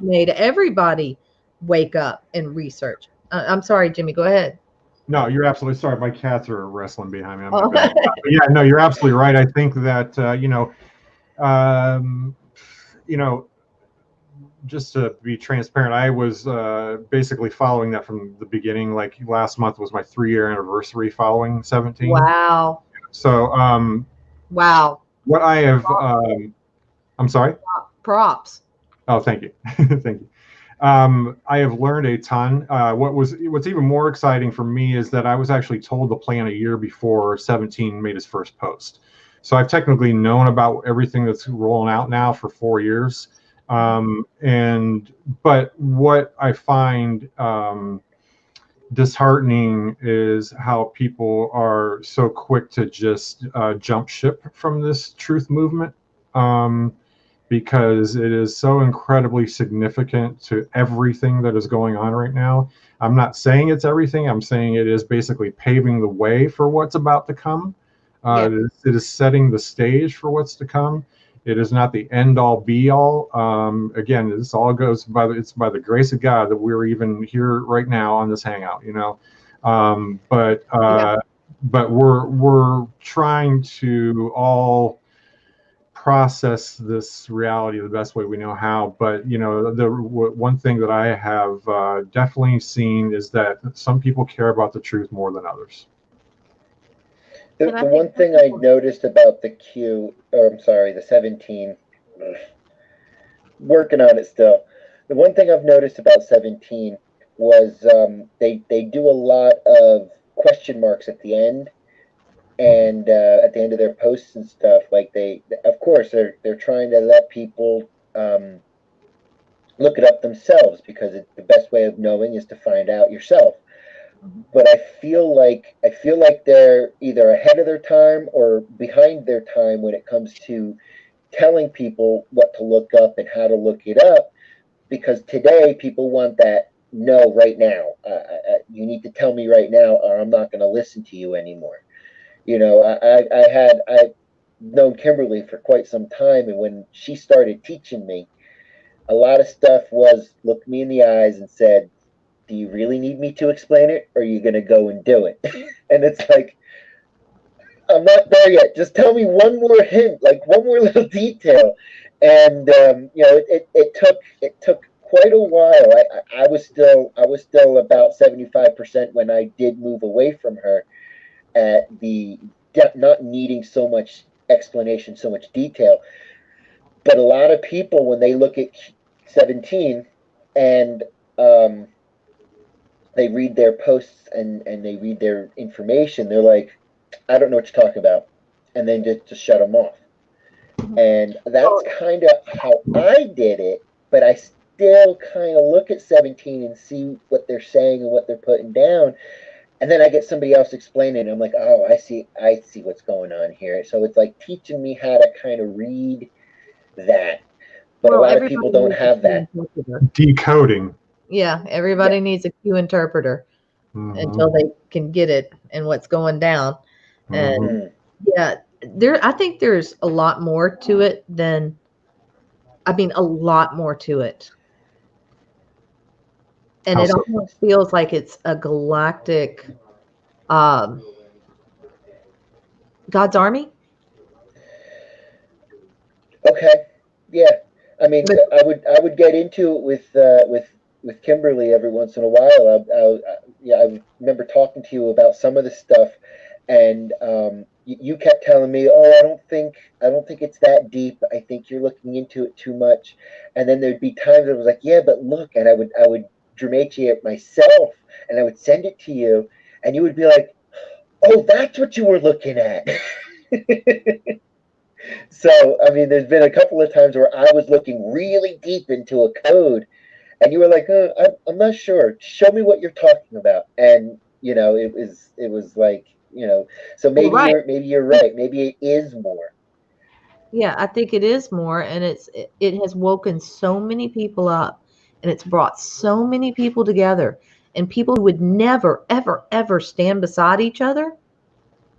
made everybody wake up and research. I'm sorry, Jimmy, go ahead. No, you're absolutely sorry. My cats are wrestling behind me. Yeah, no, you're absolutely right. I think that just to be transparent, I was basically following that from the beginning. Like last month was my 3-year anniversary following 17. Wow. So wow. What I have I'm sorry? Props. Oh, thank you. Thank you. I have learned a ton. What's even more exciting for me is that I was actually told the plan a year before 17 made his first post. So I've technically known about everything that's rolling out now for 4 years. But what I find disheartening is how people are so quick to just jump ship from this truth movement. Because it is so incredibly significant to everything that is going on right now. I'm not saying it's everything. I'm saying it is basically paving the way for what's about to come. It is setting the stage for what's to come. It is not the end all be all. Again, this all goes by the grace of God that we're even here right now on this hangout. But we're trying to all process this reality the best way we know how. But the one thing that I have definitely seen is that some people care about the truth more than others. The one thing I noticed about the 17, working on it still. The one thing I've noticed about 17 was they do a lot of question marks at the end. And at the end of their posts and stuff, like of course they're trying to let people look it up themselves, because the best way of knowing is to find out yourself. but I feel like they're either ahead of their time or behind their time when it comes to telling people what to look up and how to look it up, because today people want that no right now. You need to tell me right now or I'm not going to listen to you anymore. You know, I've known Kimberly for quite some time, and when she started teaching me, a lot of stuff was looked me in the eyes and said, do you really need me to explain it, or are you going to go and do it? And it's like, I'm not there yet. Just tell me one more hint, like one more little detail. And you know, it took quite a while. I was still about 75% when I did move away from her at the not needing so much explanation, so much detail. But a lot of people, when they look at 17 and they read their posts and they read their information, they're like, I don't know what you're talking about, and then just shut them off. And that's kind of how I did it, but I still kind of look at 17 and see what they're saying and what they're putting down, and then I get somebody else explaining it, and I'm like, oh, I see what's going on here. So it's like teaching me how to kind of read that, but a lot of people don't have that. Decoding. Yeah, everybody needs a Q interpreter until they can get it and what's going down. And yeah, I think there's a lot more to it than, I mean, a lot more to it. And it almost feels like it's a galactic God's army. Okay, yeah. I mean, I would get into it with Kimberly every once in a while. I remember talking to you about some of the stuff, and you kept telling me, "Oh, I don't think it's that deep. I think you're looking into it too much." And then there'd be times I was like, "Yeah, but look," and I would dramatiate it myself, and I would send it to you, and you would be like, "Oh, that's what you were looking at." So, I mean, there's been a couple of times where I was looking really deep into a code, and you were like, I'm not sure. Show me what you're talking about." And you know, it was like, you know, so maybe you're right. Maybe it is more. Yeah, I think it is more, and it has woken so many people up, and it's brought so many people together, and people who would never, ever, ever stand beside each other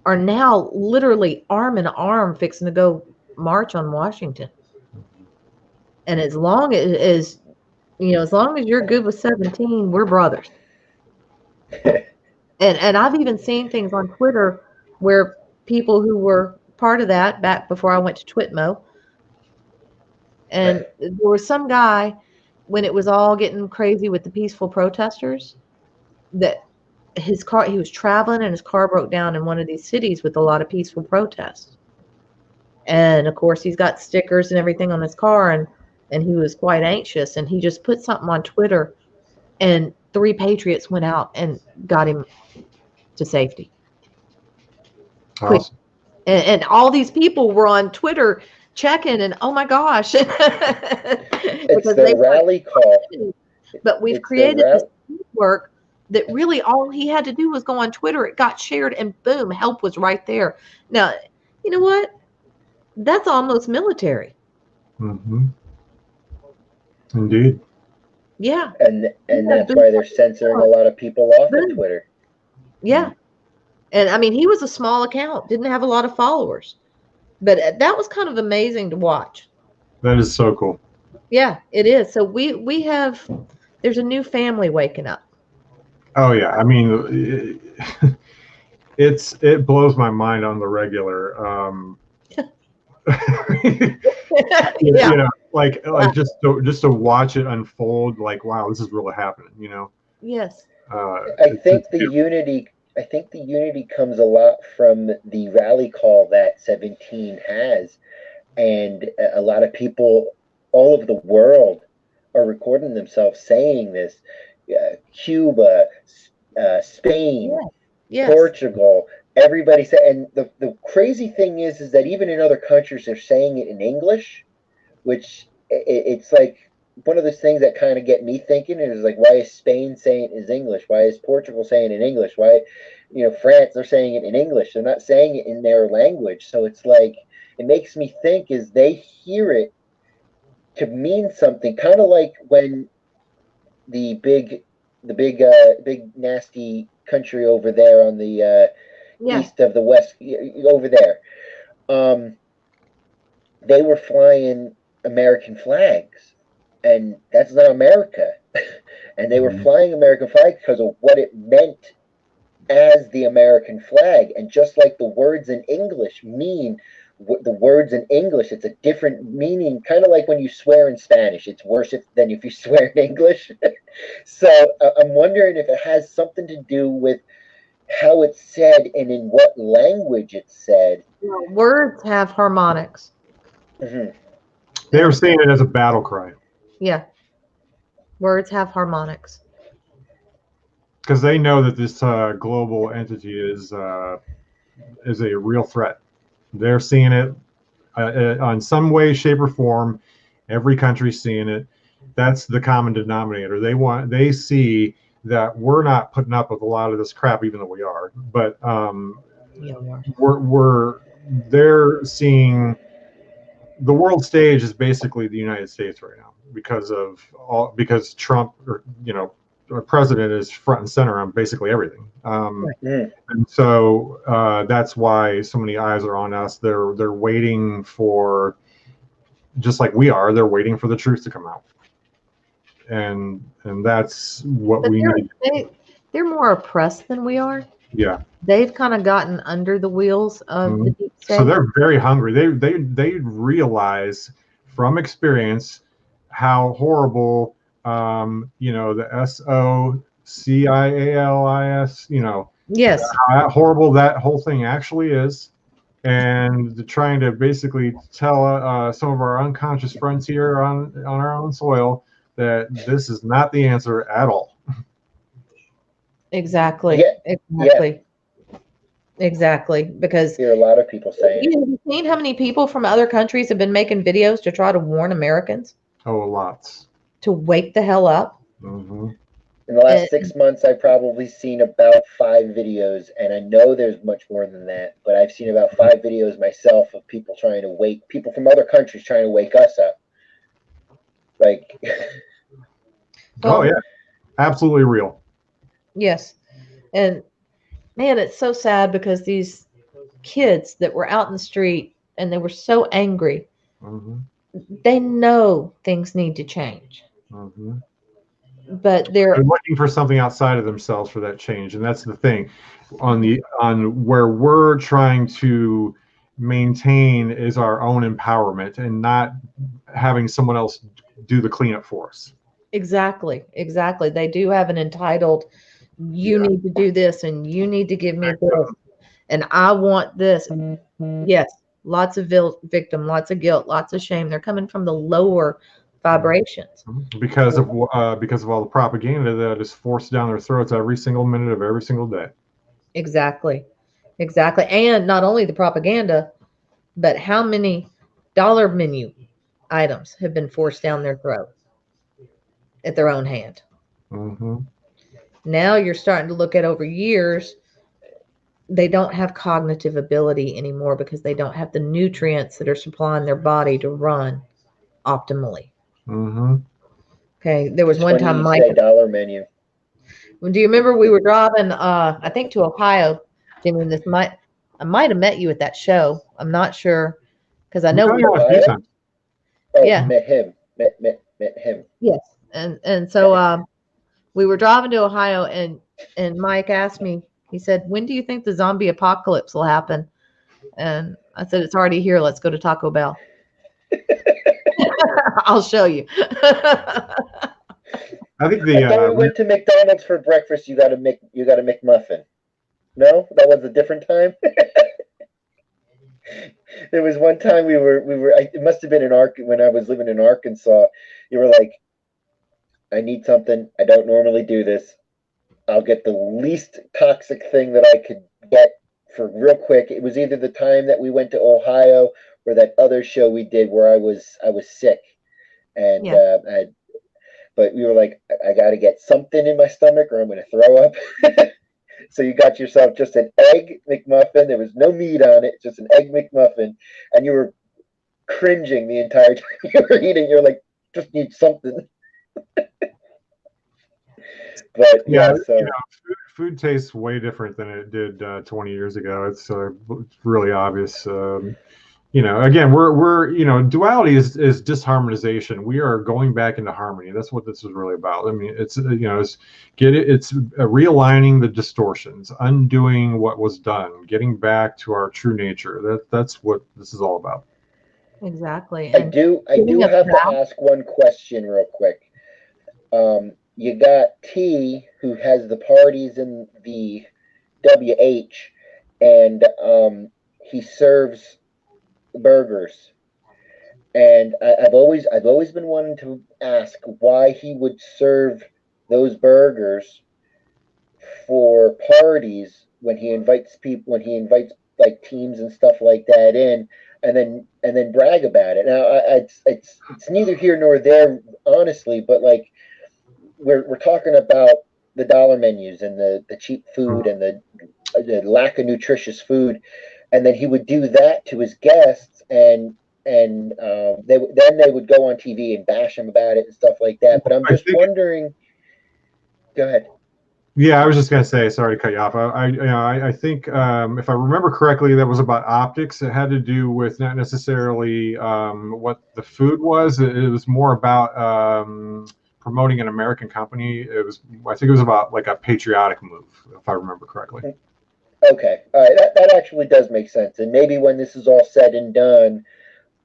are now literally arm in arm fixing to go march on Washington. And as long as as long as you're good with 17, we're brothers. And I've even seen things on Twitter where people who were part of that back before I went to Twitmo, and there was some guy when it was all getting crazy with the peaceful protesters that his car, he was traveling and his car broke down in one of these cities with a lot of peaceful protests. And of course he's got stickers and everything on his car, and he was quite anxious, and he just put something on Twitter, and 3 patriots went out and got him to safety. Awesome. And all these people were on Twitter checking, and oh my gosh. It's the rally call. But we've created this network that really all he had to do was go on Twitter. It got shared, and boom, help was right there. Now, you know what? That's almost military. Indeed. Yeah. And that's why they're censoring a lot of people off of Twitter. Yeah. And I mean, he was a small account, didn't have a lot of followers, but that was kind of amazing to watch. That is so cool. Yeah, it is. So we have, there's a new family waking up. Oh yeah, I mean, it blows my mind on the regular. Yeah. You know, like just to watch it unfold, like wow, this is really happening. You know. Yes. I think the unity comes a lot from the rally call that 17 has, and a lot of people all over the world are recording themselves saying this. Cuba, Spain, yes. Portugal, everybody said. And the crazy thing is that even in other countries they're saying it in English, which it's like, one of those things that kind of get me thinking is like, why is Spain saying it is English? Why is Portugal saying it in English? Why, France, they're saying it in English. They're not saying it in their language. So it's like, it makes me think is they hear it to mean something, kind of like when the big nasty country over there on the Yeah. east of the west, over there. They were flying American flags, and that's not America. And they were flying American flags because of what it meant as the American flag. And just like the words in English mean the words in English, it's a different meaning, kind of like when you swear in Spanish, it's worse than if you swear in English. So I'm wondering if it has something to do with how it's said and in what language it's said. Words have harmonics. Mm-hmm. They were saying it as a battle cry. Yeah. Words have harmonics. Because they know that this global entity is a real threat. They're seeing it on some way, shape, or form. Every country's seeing it. That's the common denominator. They see that we're not putting up with a lot of this crap, even though we are. But Yeah, we are. they're seeing the world stage is basically the United States right now because Trump, or our president, is front and center on basically everything. And so that's why so many eyes are on us. They're waiting for, just like we are, they're waiting for the truth to come out. And that's what we need. They're more oppressed than we are. Yeah. They've kind of gotten under the wheels of the deep state. So they're very hungry. They realize from experience how horrible the SOCIALIS, yes, how horrible that whole thing actually is, and trying to basically tell some of our unconscious friends here on our own soil that this is not the answer at all. Exactly. Yeah. Exactly. Yeah. Exactly. Because there are a lot of people saying have you seen how many people from other countries have been making videos to try to warn Americans? Oh, lots. To wake the hell up. Mm-hmm. In the last 6 months, I've probably seen about 5 videos, and I know there's much more than that, but I've seen about 5 videos myself of people from other countries trying to wake us up. Like, oh yeah, absolutely real. Yes. And man, it's so sad because these kids that were out in the street and they were so angry, they know things need to change. But they're looking for something outside of themselves for that change, and that's the thing. On where we're trying to maintain is our own empowerment and not having someone else do the cleanup for us. Exactly. They do have an entitled, you need to do this and you need to give me this and I want this. Yes, lots of victim, lots of guilt, lots of shame. They're coming from the lower vibrations because of all the propaganda that is forced down their throats every single minute of every single day. Exactly. And not only the propaganda, but how many dollar menu items have been forced down their throat at their own hand. Now you're starting to look at over years, they don't have cognitive ability anymore because they don't have the nutrients that are supplying their body to run optimally. Okay, there was one time Mike dollar menu. Do you remember we were driving I think to Ohio, Jimmy, and I might have met you at that show. I'm not sure because I know met him. Met him. Yes. And so we were driving to Ohio and Mike asked me, he said, when do you think the zombie apocalypse will happen? And I said, it's already here. Let's go to Taco Bell. I'll show you. I think I thought we went to McDonald's for breakfast. You got a McMuffin. No, that was a different time. There was one time we were. It must have been when I was living in Arkansas. You were like, I need something. I don't normally do this. I'll get the least toxic thing that I could get for real quick. It was either the time that we went to Ohio or that other show we did where I was sick, and but we were like, I got to get something in my stomach or I'm going to throw up. So you got yourself just an egg McMuffin. There was no meat on it, just an egg McMuffin, and you were cringing the entire time you were eating. You're like, just need something. But yeah, so food tastes way different than it did 20 years ago. It's really obvious. Again, we're duality is disharmonization. We are going back into harmony. That's what this is really about. I mean, it's it's realigning the distortions, undoing what was done, getting back to our true nature. That's what this is all about. Exactly. I do have to ask one question real quick. You got T, who has the parties in the WH, and he serves burgers. And I've always been wanting to ask why he would serve those burgers for parties when he invites like teams and stuff like that in, and then brag about it. Now it's neither here nor there, honestly, but like we're talking about the dollar menus and the cheap food and the lack of nutritious food, and then he would do that to his guests, and they would go on TV and bash him about it and stuff like that. But I'm just wondering. Go ahead. Yeah, I was just gonna say, sorry to cut you off. I think if I remember correctly, that was about optics. It had to do with not necessarily what the food was. It was more about promoting an American company. I think it was about like a patriotic move, if I remember correctly. Okay, all right, that actually does make sense. And maybe when this is all said and done,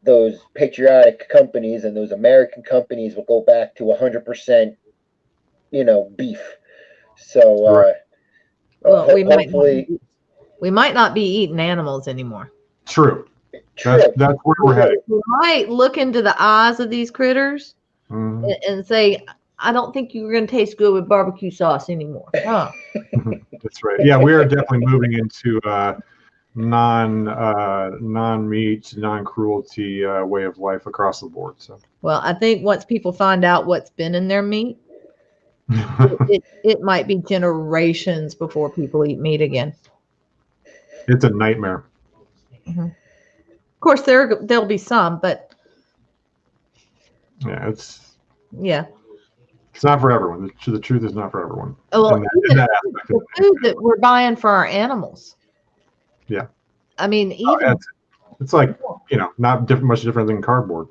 those patriotic companies and those American companies will go back to 100%, beef. So, well, we might not be eating animals anymore. True. That's where we're headed. We might look into the eyes of these critters and say, I don't think you're going to taste good with barbecue sauce anymore. Huh? That's right. Yeah, we are definitely moving into non-meat, non-cruelty way of life across the board. So. Well, I think once people find out what's been in their meat, it might be generations before people eat meat again. It's a nightmare. Mm-hmm. Of course, there'll be some, but yeah, it's not for everyone. The truth is not for everyone. Well, the food that we're buying for our animals. Yeah. I mean, it's like not much different than cardboard.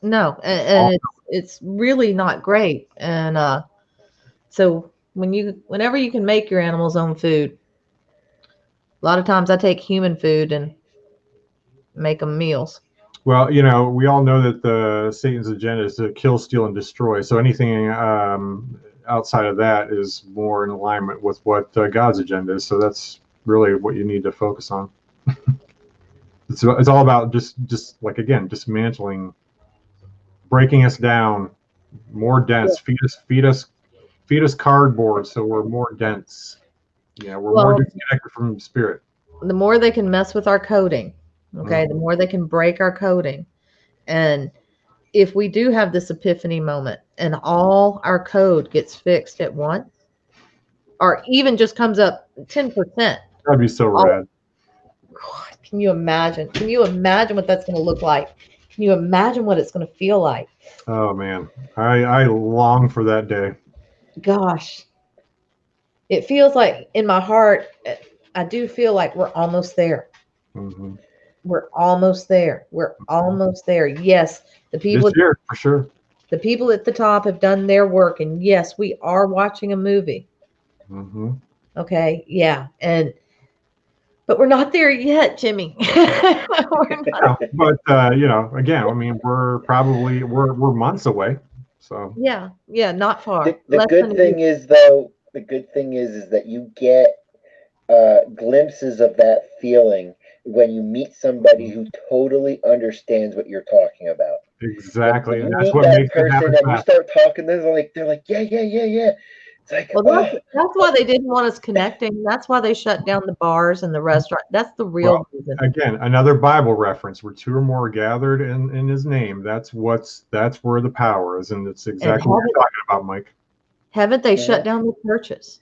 No, and it's really not great. And so whenever you can make your animal's own food, a lot of times I take human food and make them meals. Well, we all know that Satan's agenda is to kill, steal, and destroy. So anything outside of that is more in alignment with what God's agenda is. So that's really what you need to focus on. It's all about just like, again, dismantling, breaking us down, more dense. Yeah. Feed us cardboard so we're more dense. Yeah, we're more disconnected from spirit. The more they can mess with our coding, okay, the more they can break our coding. And if we do have this epiphany moment and all our code gets fixed at once, or even just comes up 10%. That'd be so rad. God, can you imagine? Can you imagine what that's going to look like? Can you imagine what it's going to feel like? Oh, man. I long for that day. Gosh. It feels like in my heart, I do feel like we're almost there. Mm-hmm. We're almost there. We're almost there. Yes, the people this year, for sure. The people at the top have done their work, and yes, we are watching a movie. Mm-hmm. Okay, yeah, but we're not there yet, Jimmy. We're not. But again, I mean, we're months away. So yeah, not far. The good thing is that you get glimpses of that feeling when you meet somebody who totally understands what you're talking about. Exactly. When you meet that person and you start talking, they're like, yeah. It's like, Well, that's why they didn't want us connecting. That's why they shut down the bars and the restaurant. That's the real reason. Again, another Bible reference: where two or more are gathered in His name. That's where the power is, and it's exactly what you're talking about, Mike. Haven't they shut down the churches?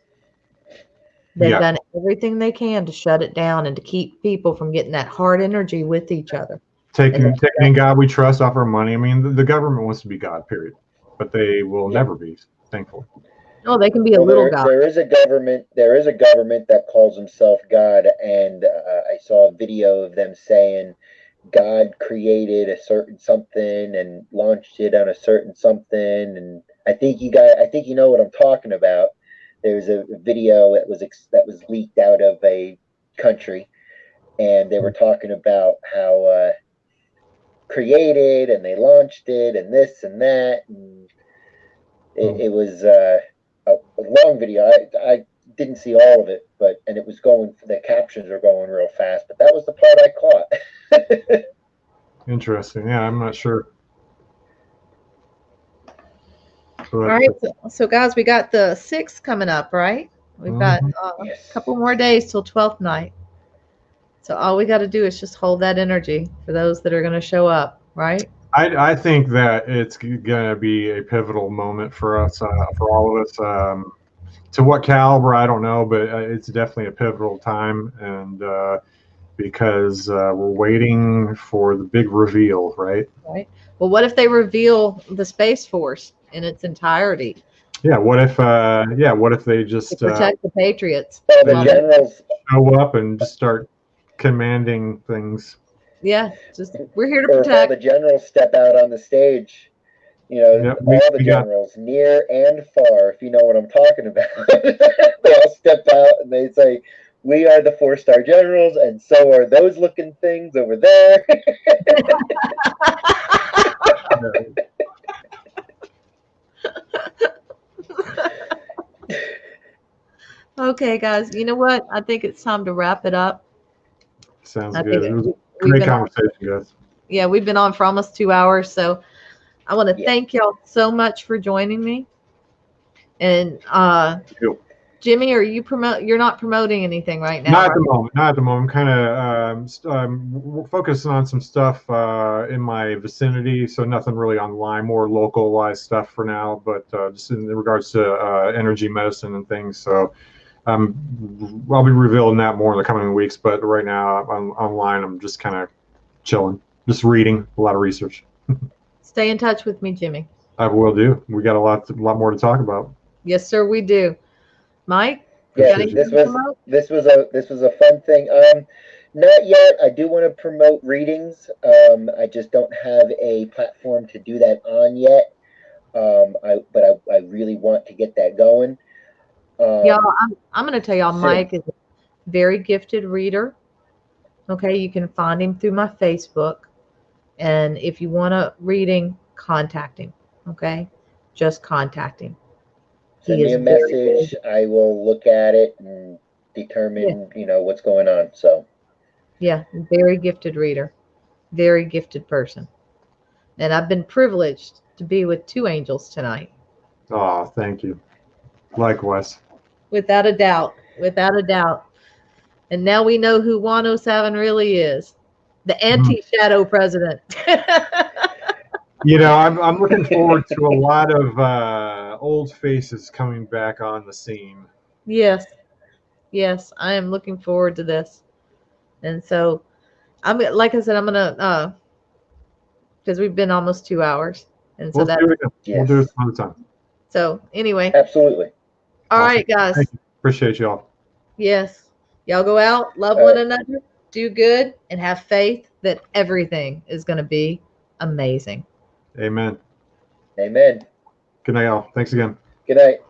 They've done everything they can to shut it down and to keep people from getting that hard energy with each other. Taking in God we trust off our money. I mean, the government wants to be God, period, but they will never be, thankfully. Oh, they can be a little God. There is a government that calls himself God, and I saw a video of them saying God created a certain something and launched it on a certain something, and I think you know what I'm talking about. There's a video that was leaked out of a country, and they were talking about how created and they launched it and this and that, and it was a long video. I didn't see all of it, and it was the captions are going real fast, but that was the part I caught. Interesting. Yeah, I'm not sure. All right, so guys, we got the 6th coming up, right? We've got a couple more days till 12th night. So all we got to do is just hold that energy for those that are going to show up, right? I think that it's going to be a pivotal moment for us, for all of us. To what caliber, I don't know, but it's definitely a pivotal time, and because we're waiting for the big reveal, right? Right. Well, what if they reveal the Space Force in its entirety? Yeah. What if they just to protect the Patriots? The generals show up and just start commanding things. Yeah, we're here to protect. All the generals step out on the stage. All the generals, near and far, if you know what I'm talking about. They all step out and they say, "We are the 4-star generals, and so are those looking things over there." Okay, guys, you know what? I think it's time to wrap it up. Sounds good. It was a great conversation, guys. Yeah, we've been on for almost 2 hours, so I want to thank y'all so much for joining me. And Jimmy, you're not promoting anything right now? Not at the moment. Not at the moment. I'm kind of focusing on some stuff in my vicinity, so nothing really online, more localized stuff for now, but just in regards to energy medicine and things. So I'll be revealing that more in the coming weeks, but right now online, I'm just kind of chilling, just reading a lot of research. Stay in touch with me, Jimmy. I will do. We got a lot more to talk about. Yes, sir, we do. Mike? Yeah, this was a fun thing. Not yet. I do want to promote readings. I just don't have a platform to do that on yet. But I really want to get that going. Y'all, I'm going to tell y'all, Mike is a very gifted reader. Okay, you can find him through my Facebook. And if you want a reading, contact him. Okay, just contact him. Send me a message. I will look at it and determine, what's going on. So, yeah, very gifted reader, very gifted person, and I've been privileged to be with 2 angels tonight. Oh, thank you. Likewise. Without a doubt, without a doubt. And now we know who 107 really is, the anti-shadow president. I'm looking forward to a lot of old faces coming back on the scene. Yes, I am looking forward to this. And so, like I said, I'm gonna because we've been almost 2 hours, and so we'll do it another time. So anyway, absolutely. All right, guys. Thank you. Appreciate y'all. Yes, y'all go out, love one another, do good, and have faith that everything is going to be amazing. Amen. Amen. Good night, y'all. Thanks again. Good night.